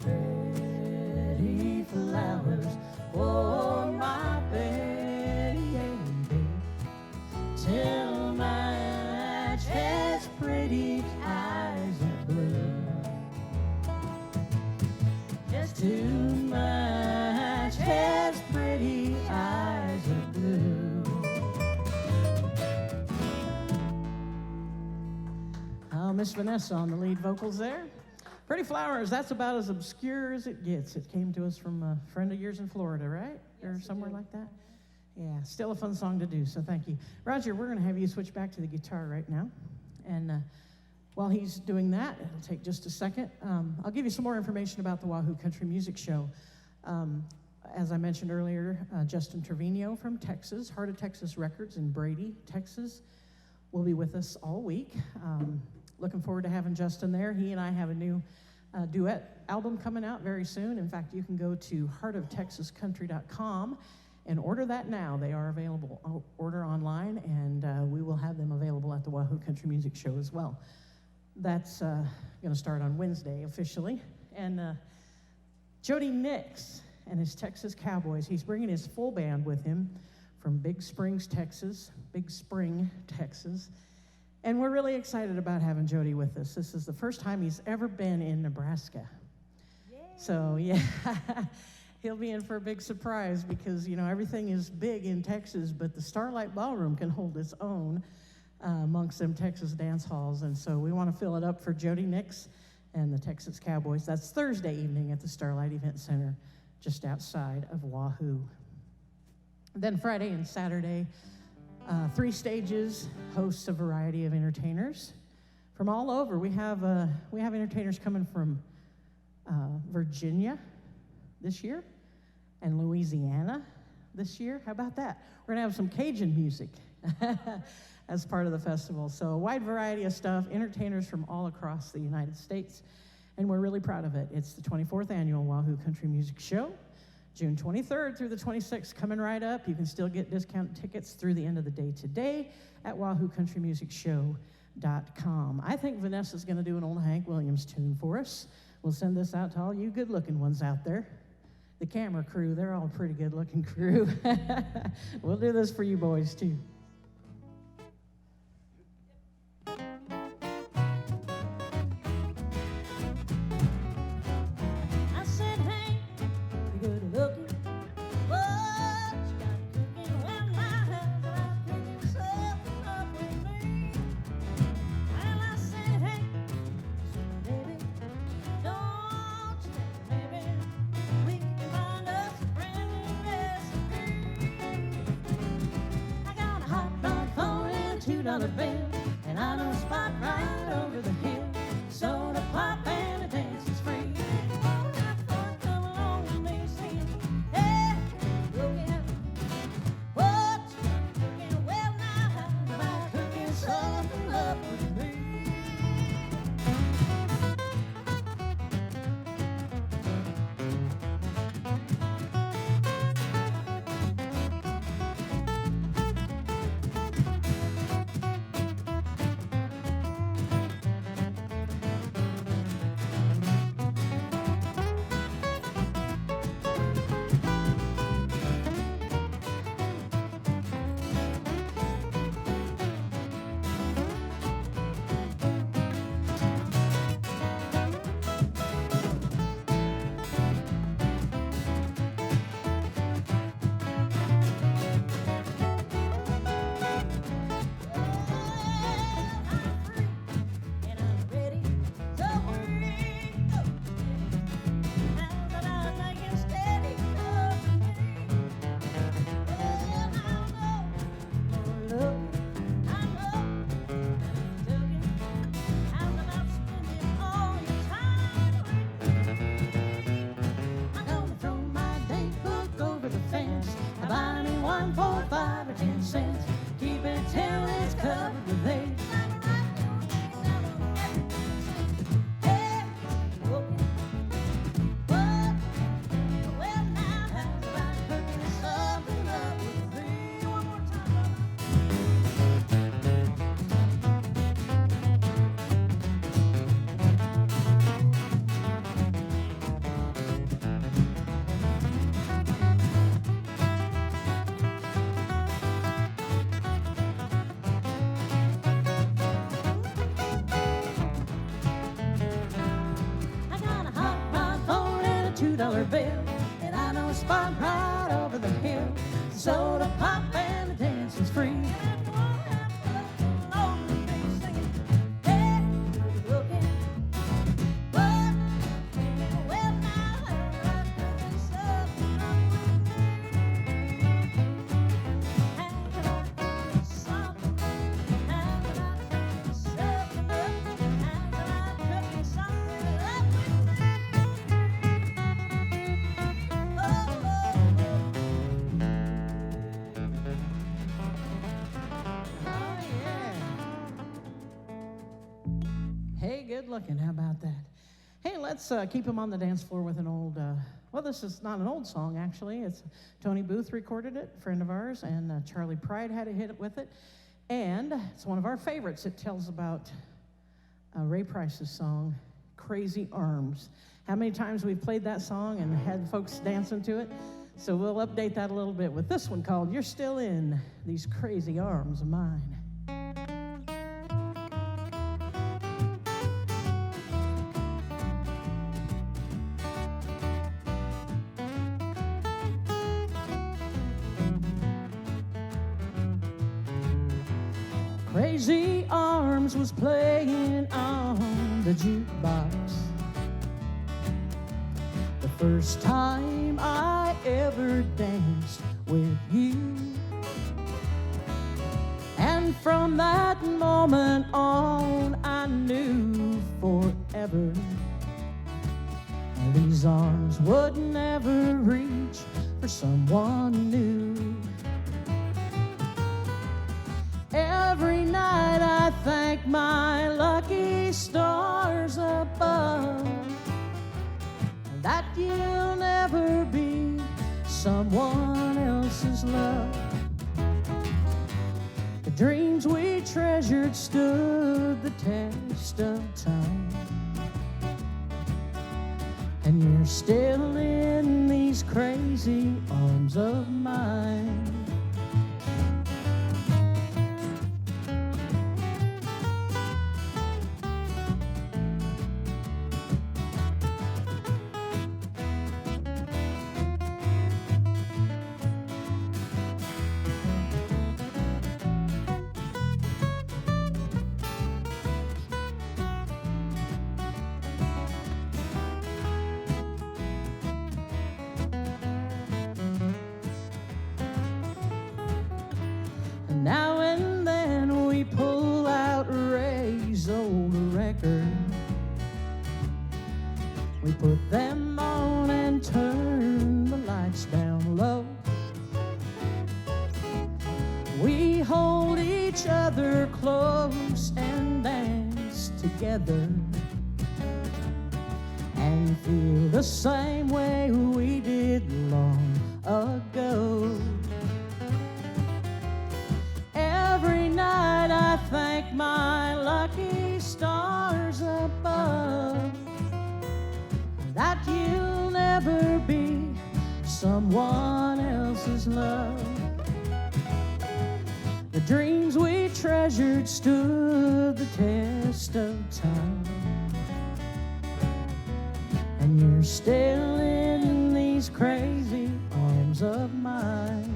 Pretty flowers for my baby, to match his pretty eyes of blue. Just to match his pretty eyes of blue. Oh, Miss Vanessa on the lead vocals there. Pretty Flowers, that's about as obscure as it gets. It came to us from a friend of yours in Florida, right? Or somewhere like that? Yeah, still a fun song to do, so thank you. Roger, we're going to have you switch back to the guitar right now. And while he's doing that, it'll take just a second. I'll give you some more information about the Wahoo Country Music Show. As I mentioned earlier, Justin Trevino from Texas, Heart of Texas Records in Brady, Texas, will be with us all week. Looking forward to having Justin there. He and I have a new duet album coming out very soon. In fact, you can go to heartoftexascountry.com and order that now. They are available. Order online, and we will have them available at the Wahoo Country Music Show as well. That's going to start on Wednesday officially. And Jody Nix and his Texas Cowboys, he's bringing his full band with him from Big Spring, Texas. And we're really excited about having Jody with us. This is the first time he's ever been in Nebraska. Yay. So, yeah, he'll be in for a big surprise because, you know, everything is big in Texas, but the Starlight Ballroom can hold its own amongst them Texas dance halls. And so we want to fill it up for Jody Nix and the Texas Cowboys. That's Thursday evening at the Starlight Event Center just outside of Wahoo. Then Friday and Saturday, 3 stages, hosts a variety of entertainers from all over. We have entertainers coming from Virginia this year and Louisiana this year. How about that? We're gonna have some Cajun music as part of the festival. So a wide variety of stuff, entertainers from all across the United States, and we're really proud of it. It's the 24th annual Wahoo Country Music Show. June 23rd through the 26th, coming right up. You can still get discount tickets through the end of the day today at wahooCountryMusicShow.com. I think Vanessa's going to do an old Hank Williams tune for us. We'll send this out to all you good-looking ones out there. The camera crew, they're all pretty good-looking crew. We'll do this for you boys, too. $2 bill, and I know a spot right over the hill. Soda pop and a dance is free. If you wanna have fun, come along with me singing. Hey, cooking, what you cooking? Well, now how's about cooking something up with me? $2 bill, and I know a spot right over the hill. Soda pop and the dance is free. Good looking, how about that? Hey, let's keep them on the dance floor with an old, well, this is not an old song, actually. It's Tony Booth recorded it, a friend of ours, and Charlie Pride had a hit with it. And it's one of our favorites. It tells about Ray Price's song, Crazy Arms. How many times we've played that song and had folks dancing to it? So we'll update that a little bit with this one called You're Still in These Crazy Arms of Mine. Crazy Arms was playing on the jukebox the first time I ever danced with you. And from that moment on, I knew forever these arms would never reach for someone new. Every night I thank my lucky stars above that you'll never be someone else's love. The dreams we treasured stood the test of time, and you're still in these crazy arms of mine. Now and then we pull out Ray's old record. We put them on and turn the lights down low. We hold each other close and dance together and feel the same way we did long ago. Every night I thank my lucky stars above that you'll never be someone else's love. The dreams we treasured stood the test of time, and you're still in these crazy arms of mine.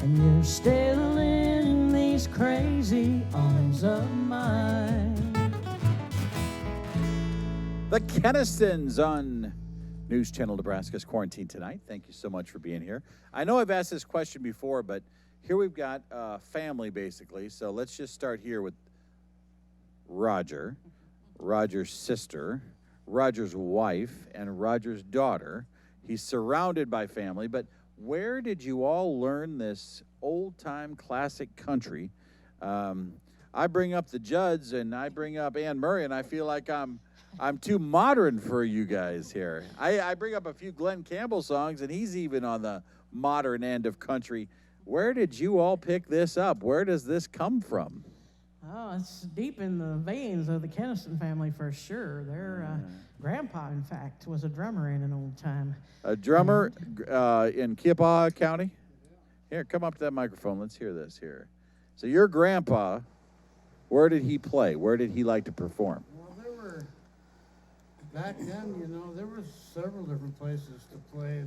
And you're still in these crazy arms of mine. The Kenastons on News Channel Nebraska's Quarantine Tonight. Thank you so much for being here. I know I've asked this question before, but here we've got family, basically. So let's just start here with Roger, Roger's sister, Roger's wife, and Roger's daughter. He's surrounded by family, but where did you all learn this old-time classic country? I bring up the Judds, and I bring up Anne Murray, and I feel like I'm too modern for you guys here. I bring up a few Glenn Campbell songs, and he's even on the modern end of country. Where did you all pick this up? Where does this come from? Oh, it's deep in the veins of the Kenaston family for sure. Their grandpa, in fact, was a drummer in an old time. A drummer in Kippaw County? Here, come up to that microphone. Let's hear this here. So your grandpa, where did he play? Where did he like to perform? Well, back then, there were several different places to play.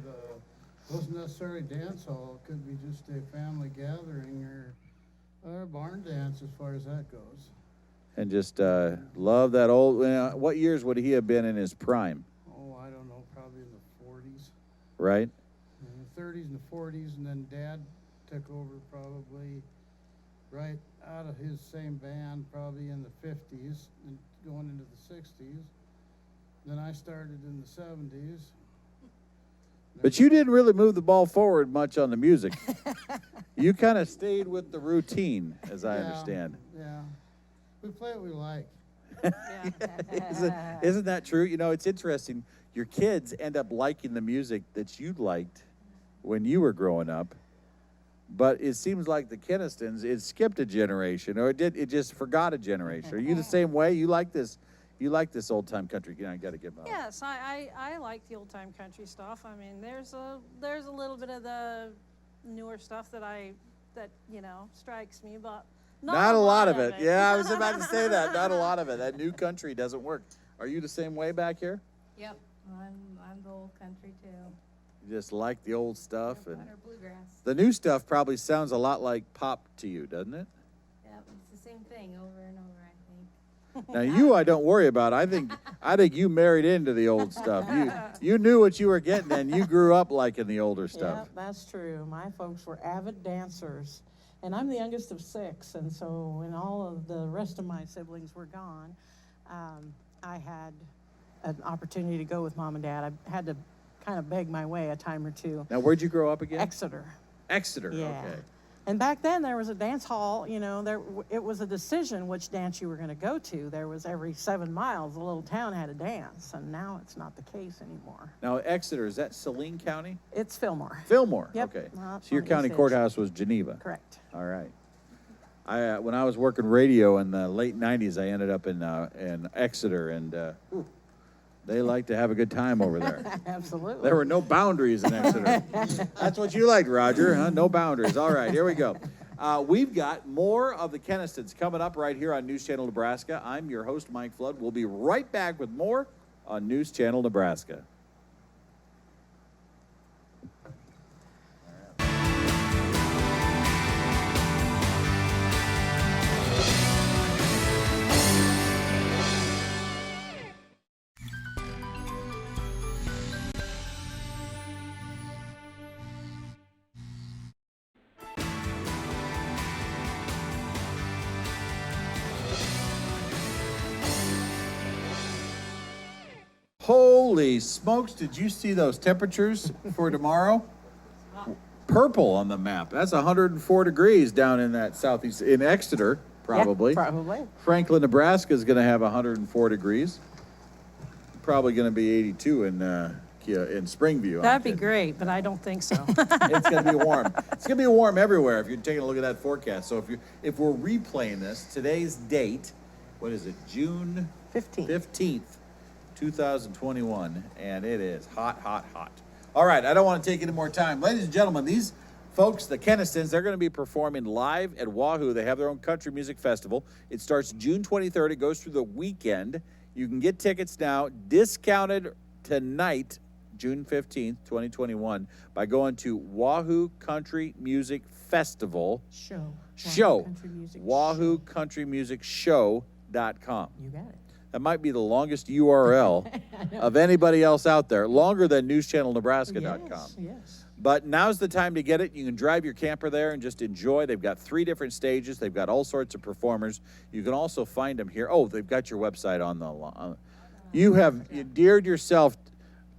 Wasn't necessarily dance hall. It could be just a family gathering or a barn dance as far as that goes. And just love that old, what years would he have been in his prime? Oh, I don't know, probably in the 40s. Right? In the 30s and the 40s, and then Dad took over probably right out of his same band, probably in the 50s and going into the 60s. Then I started in the 70s. But you didn't really move the ball forward much on the music. You kind of stayed with the routine, as I understand. Yeah. We play what we like. Isn't that true? You know, it's interesting. Your kids end up liking the music that you liked when you were growing up. But it seems like the Kenastons, it skipped a generation, or it just forgot a generation. Are you the same way? You like this old time country? You know, I got to get my. Yes, I like the old time country stuff. I mean, there's a little bit of the newer stuff that strikes me, but not a lot of it. Yeah, I was about to say that. Not a lot of it. That new country doesn't work. Are you the same way back here? Yep, I'm the old country too. You just like the old stuff, Yep, and or bluegrass. the new stuff probably sounds a lot like pop to you, doesn't it? Yep, it's the same thing over and over, I think. Now you, I don't worry about. I think you married into the old stuff. You knew what you were getting, and you grew up liking the older stuff. Yeah, that's true. My folks were avid dancers, and I'm the youngest of 6, and so when all of the rest of my siblings were gone, I had an opportunity to go with Mom and Dad. I had to kind of beg my way a time or two. Now, where'd you grow up again? Exeter. Exeter, Yeah. okay. And back then there was a dance hall, it was a decision which dance you were going to go to. There was every 7 miles, a little town had a dance, and now it's not the case anymore. Now, Exeter, is that Saline County? It's Fillmore. Fillmore, Yep. okay. Not So your on county East Edge. courthouse was Geneva. Correct. All right. When I was working radio in the late 90s, I ended up in Exeter, and they like to have a good time over there. Absolutely. There were no boundaries in Exeter. That's what you liked, Roger, huh? No boundaries. All right, here we go. We've got more of the Kenastons coming up right here on News Channel Nebraska. I'm your host, Mike Flood. We'll be right back with more on News Channel Nebraska. Holy smokes, did you see those temperatures for tomorrow? Purple on the map. That's 104 degrees down in that southeast, in Exeter, probably. Yeah, probably. Franklin, Nebraska is going to have 104 degrees. Probably going to be 82 in Springview. That'd be great, but I don't think so. It's going to be warm. It's going to be warm everywhere if you're taking a look at that forecast. So if we're replaying this, today's date, what is it, June 15th. 2021, and it is hot, hot, hot. All right, I don't want to take any more time. Ladies and gentlemen, these folks, the Kenastons, they're going to be performing live at Wahoo. They have their own country music festival. It starts June 23rd. It goes through the weekend. You can get tickets now, discounted tonight, June 15th, 2021, by going to Wahoo Country Music Festival. Show. Wahoo Country Music Show.com. You got it. That might be the longest URL of anybody else out there, longer than newschannelnebraska.com. Yes. But now's the time to get it. You can drive your camper there and just enjoy. They've got 3 different stages. They've got all sorts of performers. You can also find them here. Oh, they've got your website on the you have endeared yourself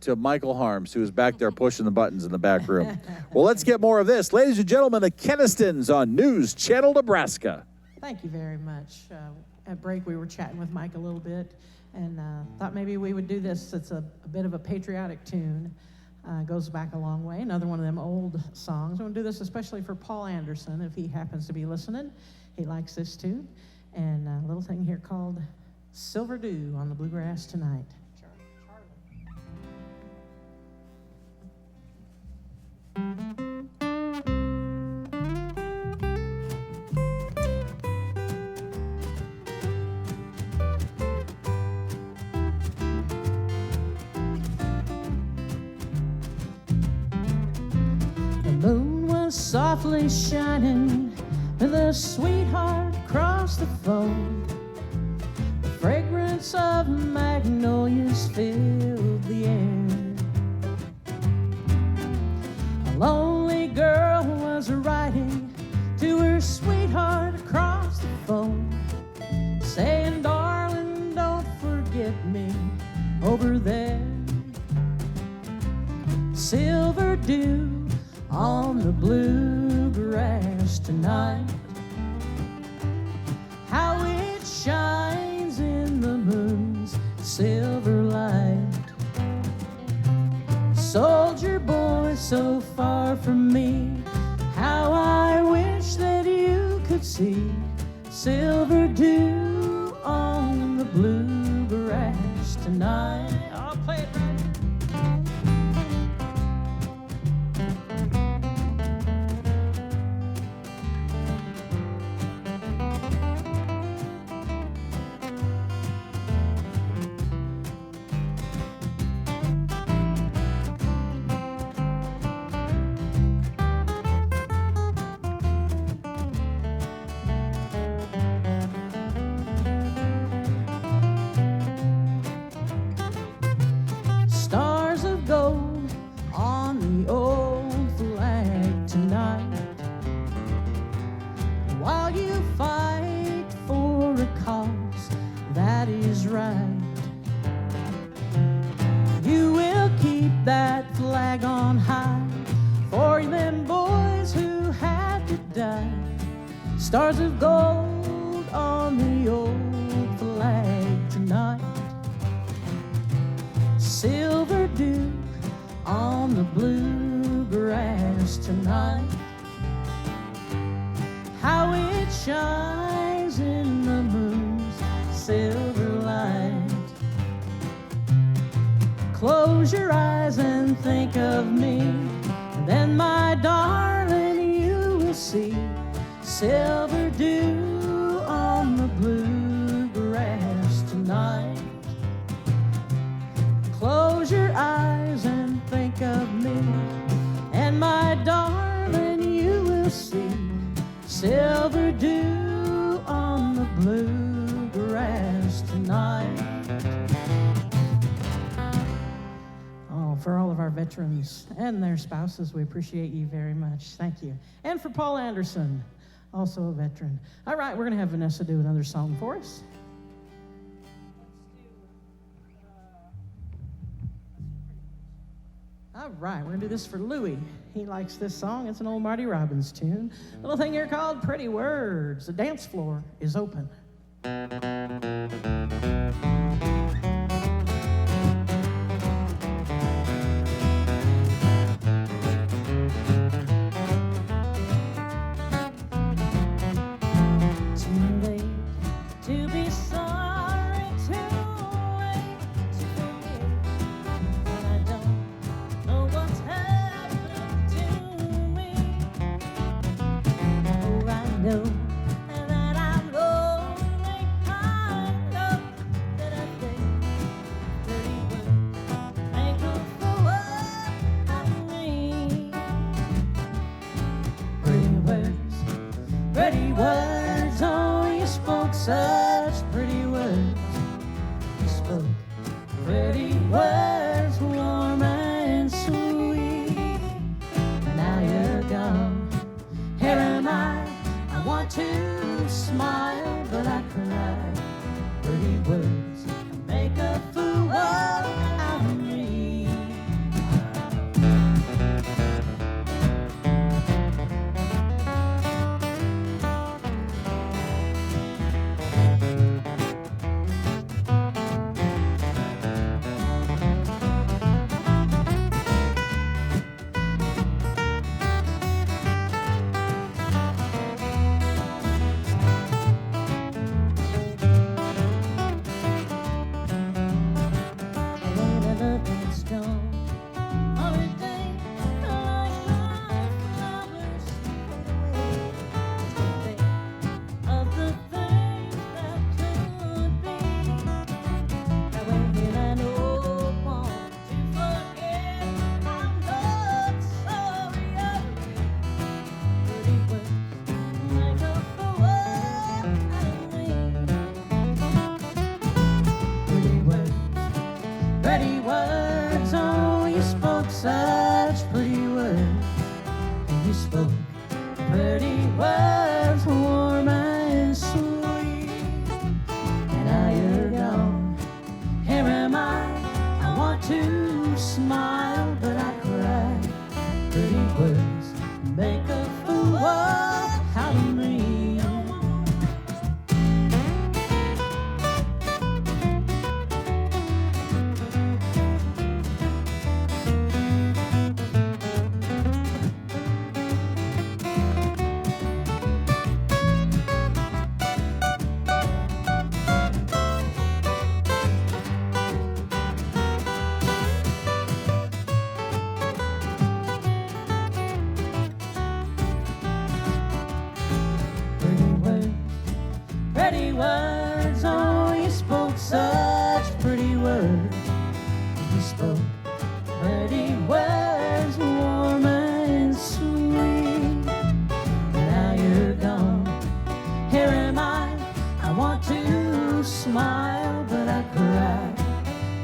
to Michael Harms, who is back there pushing the buttons in the back room. Well, let's get more of this. Ladies and gentlemen, the Kenastons on News Channel Nebraska. Thank you very much. At break, we were chatting with Mike a little bit, and thought maybe we would do this. It's a bit of a patriotic tune. Goes back a long way. Another one of them old songs. I'm going to do this especially for Paul Anderson, if he happens to be listening. He likes this tune. And a little thing here called Silver Dew on the Bluegrass Tonight. Softly shining with a sweetheart across the phone. The fragrance of magnolias filled the air. A lonely girl was writing to her sweetheart across the phone, saying, darling, don't forget me over there. Silver dew on the bluegrass tonight. How it shines in the moon's silver light. Soldier boy so far from me, how I wish that you could see silver dew on the bluegrass tonight. I'll play it right. Stars of gold on the old flag tonight. While you fight for a cause that is right, you will keep that flag on high for them boys who had to die. Stars of gold on the old flag tonight. Silver dew on the bluegrass tonight. How it shines in the moon's silver light. Close your eyes and think of me, then my darling you will see silver dew on the bluegrass tonight. Close your eyes and think of me, and my darling you will see silver dew on the bluegrass tonight. Oh, for all of our veterans and their spouses, we appreciate you very much. Thank you. And for Paul Anderson, also a veteran. All right, we're going to have Vanessa do another song for us. All right, we're going to do this for Louie. He likes this song. It's an old Marty Robbins tune. A little thing here called Pretty Words. The dance floor is open. Pretty words, oh, you spoke such pretty words. You spoke pretty words, warm and sweet. Now you're gone, here am I want to smile, but I cry. Pretty words make a fool out of me. words, oh, you spoke such pretty words. You spoke pretty words, warm and sweet. Now you're gone, here am I want to smile, but I cry.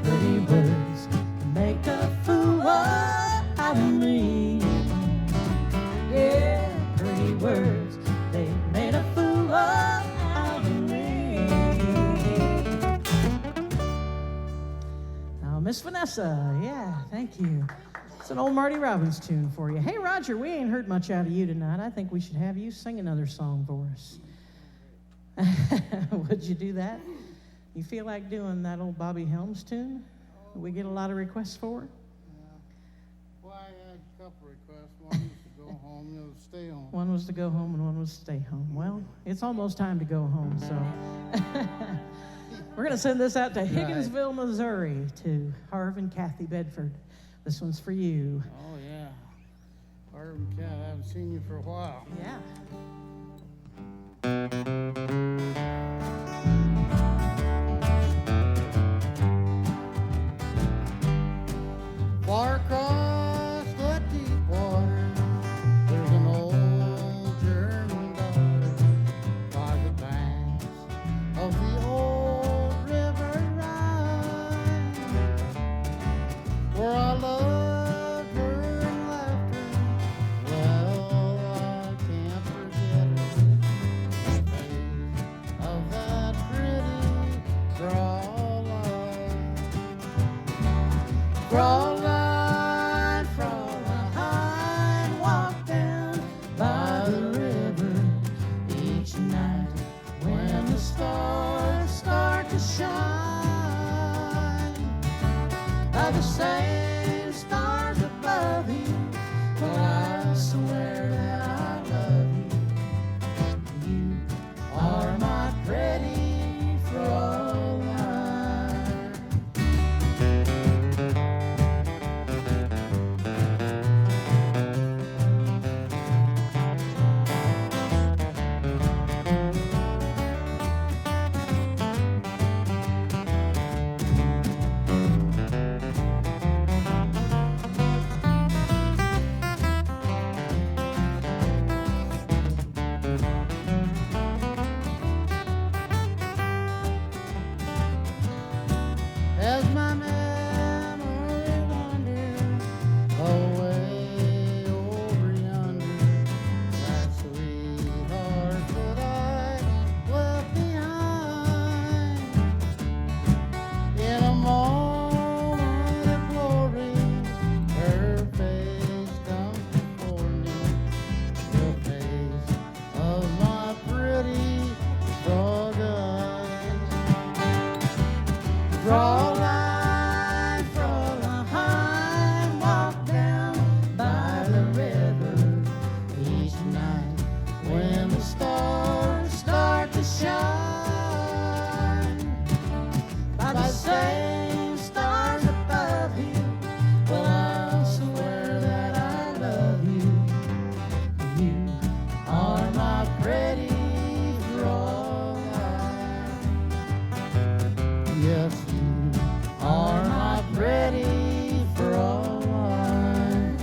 Pretty words make a fool out of me. Yeah, pretty words, they made a fool out of me. Now, Miss Vanessa, yeah, thank you. It's an old Marty Robbins tune for you. Hey, Roger, we ain't heard much out of you tonight. I think we should have you sing another song for us. Would you do that? You feel like doing that old Bobby Helms tune? We get a lot of requests for? Yeah. Well, I had a couple requests. One was to go home, the other to stay home. One was to go home and one was to stay home. Well, it's almost time to go home, so. We're going to send this out to Higginsville, Missouri, to Harv and Kathy Bedford. This one's for you. Oh, yeah. Harv and Cat, I haven't seen you for a while. Yeah. Far across the deep water, there's an old German daughter by the banks of the old River Rhine, where I loved her and left her. Well, I can't forget her. The face of that pretty Fraulein. Fraulein, Fraulein, walk down by the river each night when the stars start to shine. By the same stars above you, well, I swear that I love you. You are my pretty Fraulein. As my memory wanders away over yonder, that sweetheart that I left behind. In a moment of glory, her face comes before me, the face of my pretty Fraulein. Fraulein, Fraulein, walk down by the river each night when the stars start to shine. By the same stars above you, well, I swear that I love you. You are my pretty Fraulein. Yes, you are my pretty Fraulein.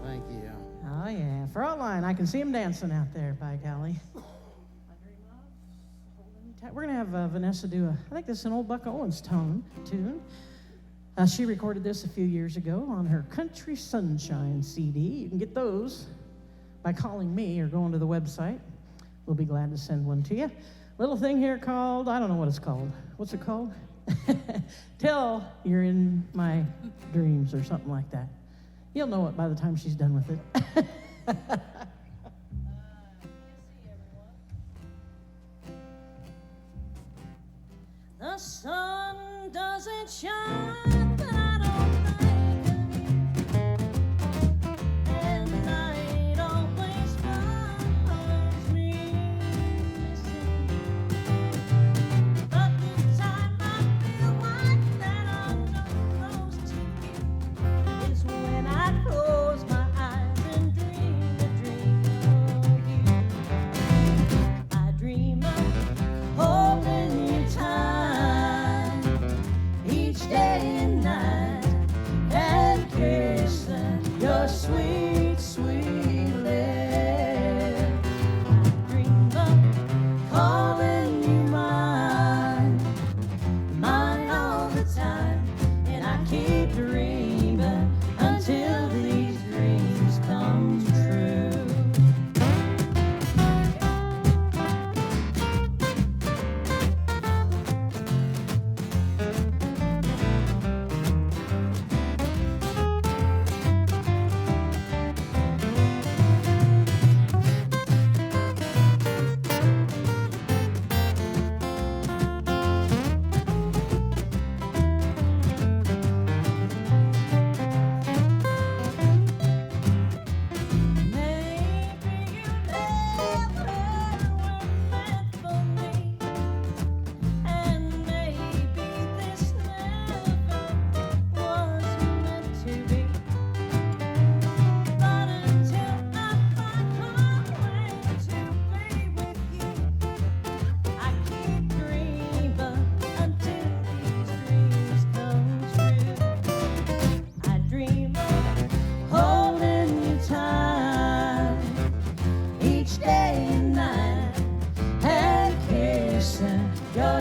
Thank you. Oh, yeah. Fraulein, I can see him dancing out there, by golly. We're going to have Vanessa do I think this is an old Buck Owens tune. She recorded this a few years ago on her Country Sunshine CD. You can get those by calling me or going to the website. We'll be glad to send one to you. Little thing here called, I don't know what it's called. What's it called? Till You're in My Dreams or something like that. You'll know it by the time she's done with it. The sun doesn't shine, but I don't think of you. And the night always finds me missing. But the time I feel like that I'm not close to you is when I close my eyes and dream the dream of you.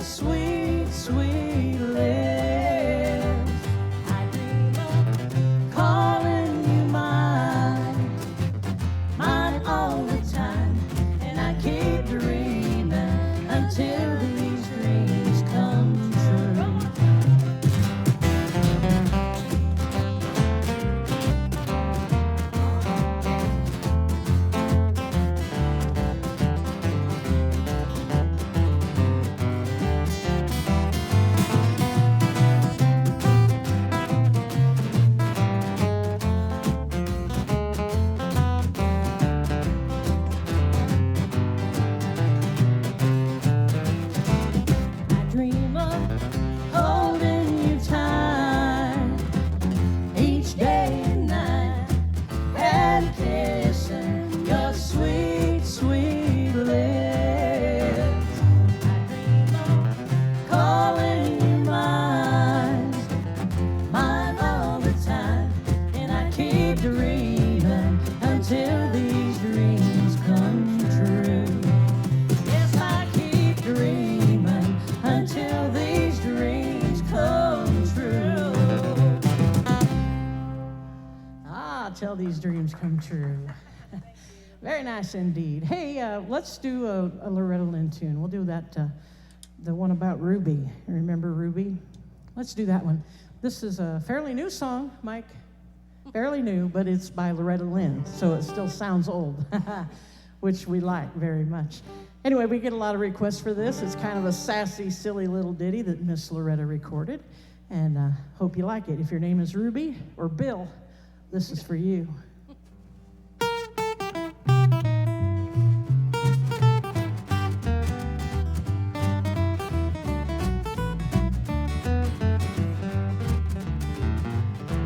sweet, sweet lips. I dream of calling you mine, mine all the time, and I keep dreaming until these dreams come true. I dream of holding you tight each day and night and kissing your sweet, sweet lips. I dream of calling you mine, mine all the time, and I keep dreaming until these dreams come true. Yes, I keep dreaming until these dreams come true. Till these dreams come true. Very nice indeed. Hey, let's do a Loretta Lynn tune. We'll do that, the one about Ruby. Remember Ruby? Let's do that one. This is a fairly new song, Mike. Fairly new, but it's by Loretta Lynn, so it still sounds old, which we like very much. Anyway, we get a lot of requests for this. It's kind of a sassy, silly little ditty that Miss Loretta recorded, and hope you like it. If your name is Ruby or Bill, this is for you.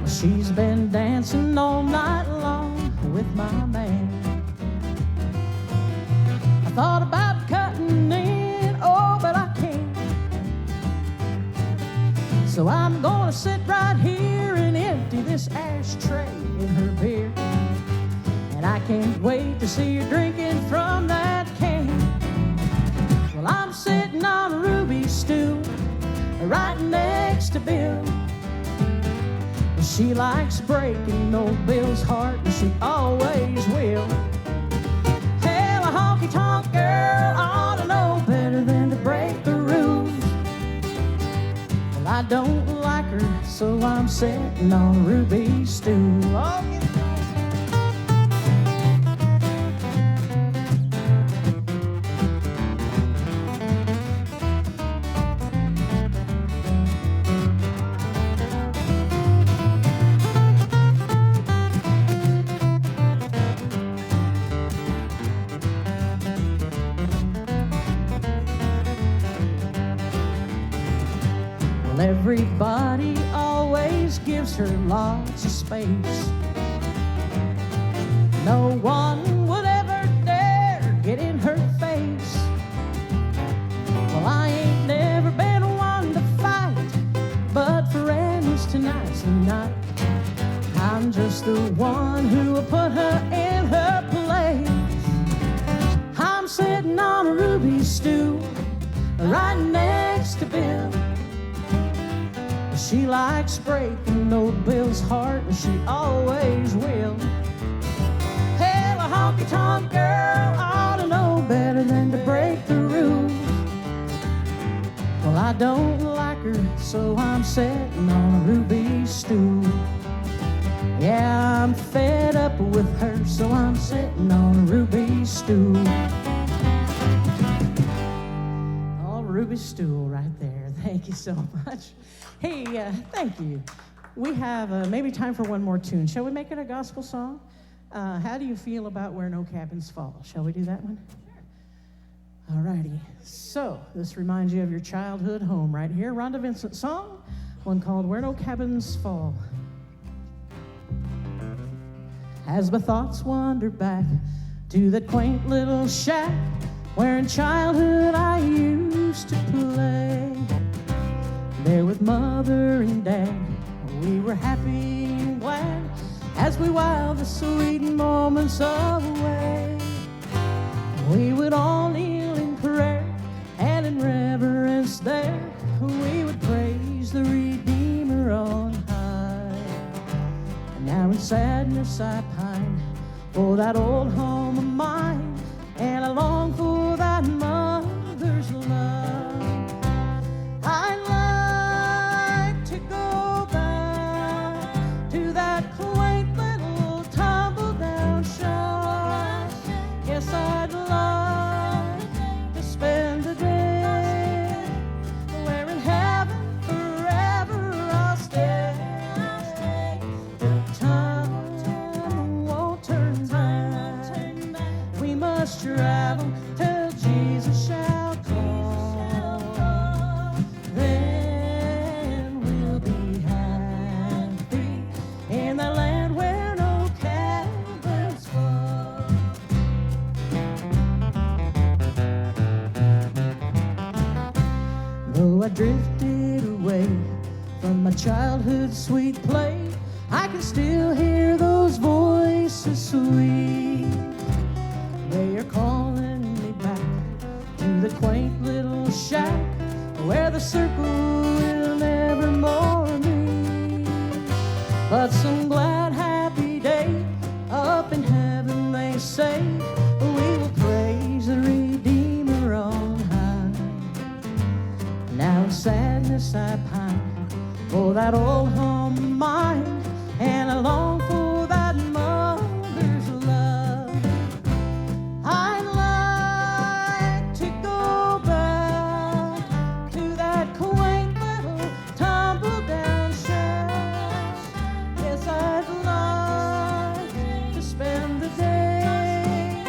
She's been dancing all night long with my man. I thought about cutting in, oh, but I can't. So I'm gonna sit right here and empty this ashtray in her beer. And I can't wait to see her drinking from that can. Well, I'm sitting on a ruby stool right next to Bill. She likes breaking old Bill's heart, and she always will. Hell, a honky-tonk girl ought to know better than to break the rules. Well, I don't like her, so I'm sitting on a ruby stool. Oh, yeah. Everybody always gives her lots of space. No one would ever dare get in her face. Well, I ain't never been one to fight, but friends, tonight's the night. I'm just the one who will put her in her place. I'm sitting on a ruby stool right next to Bill. She likes breaking old Bill's heart, and she always will. Hell, a honky-tonk girl ought to know better than to break the rules. Well, I don't like her, so I'm sitting on a ruby stool. Yeah, I'm fed up with her, so I'm sitting on a ruby stool. Oh, ruby stool right there. Thank you so much. Hey, thank you. We have maybe time for one more tune. Shall we make it a gospel song? How do you feel about Where No Cabins Fall? Shall we do that one? All righty. So this reminds you of your childhood home right here. Rhonda Vincent song, one called Where No Cabins Fall. As my thoughts wander back to that quaint little shack where in childhood I used to play. There with Mother and Dad, we were happy and glad as we whiled the sweet moments away. We would all kneel in prayer and in reverence there sadness I pine for that old home of mine, and I long for that mother's love. I like to go back to that quaint little tumble-down shack. Yes, I'd like to spend the day where in heaven forever I'll stay. The time won't turn back. We must travel till Jesus shall call. Then we'll be happy in the land where no caverns fall. Though I drifted away from my childhood's sweet play, I can still hear those voices sweet. They are calling me back to the quaint little shack where the circle will never more meet. But some glad happy day up in heaven, they say, we will praise the Redeemer on high. Now in sadness I pine for that old home of mine, and I long for that mother's love. I'd like to go back to that quaint little tumble-down shack. Yes, I'd like to spend the day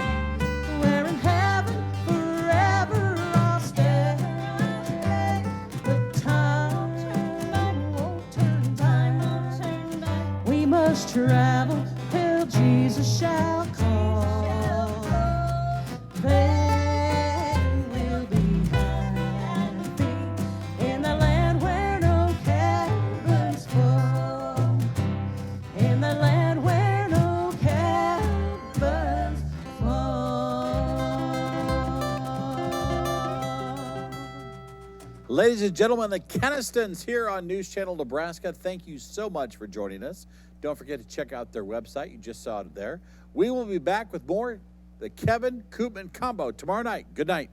where in heaven forever I'll stay. But time won't turn back. We must travel till Jesus shall call. Then we'll be happy in the land where no caverns fall. In the land where no caverns fall. Ladies and gentlemen, the Kenastons here on News Channel Nebraska. Thank you so much for joining us. Don't forget to check out their website. You just saw it there. We will be back with more the Kevin Koopman Combo tomorrow night. Good night.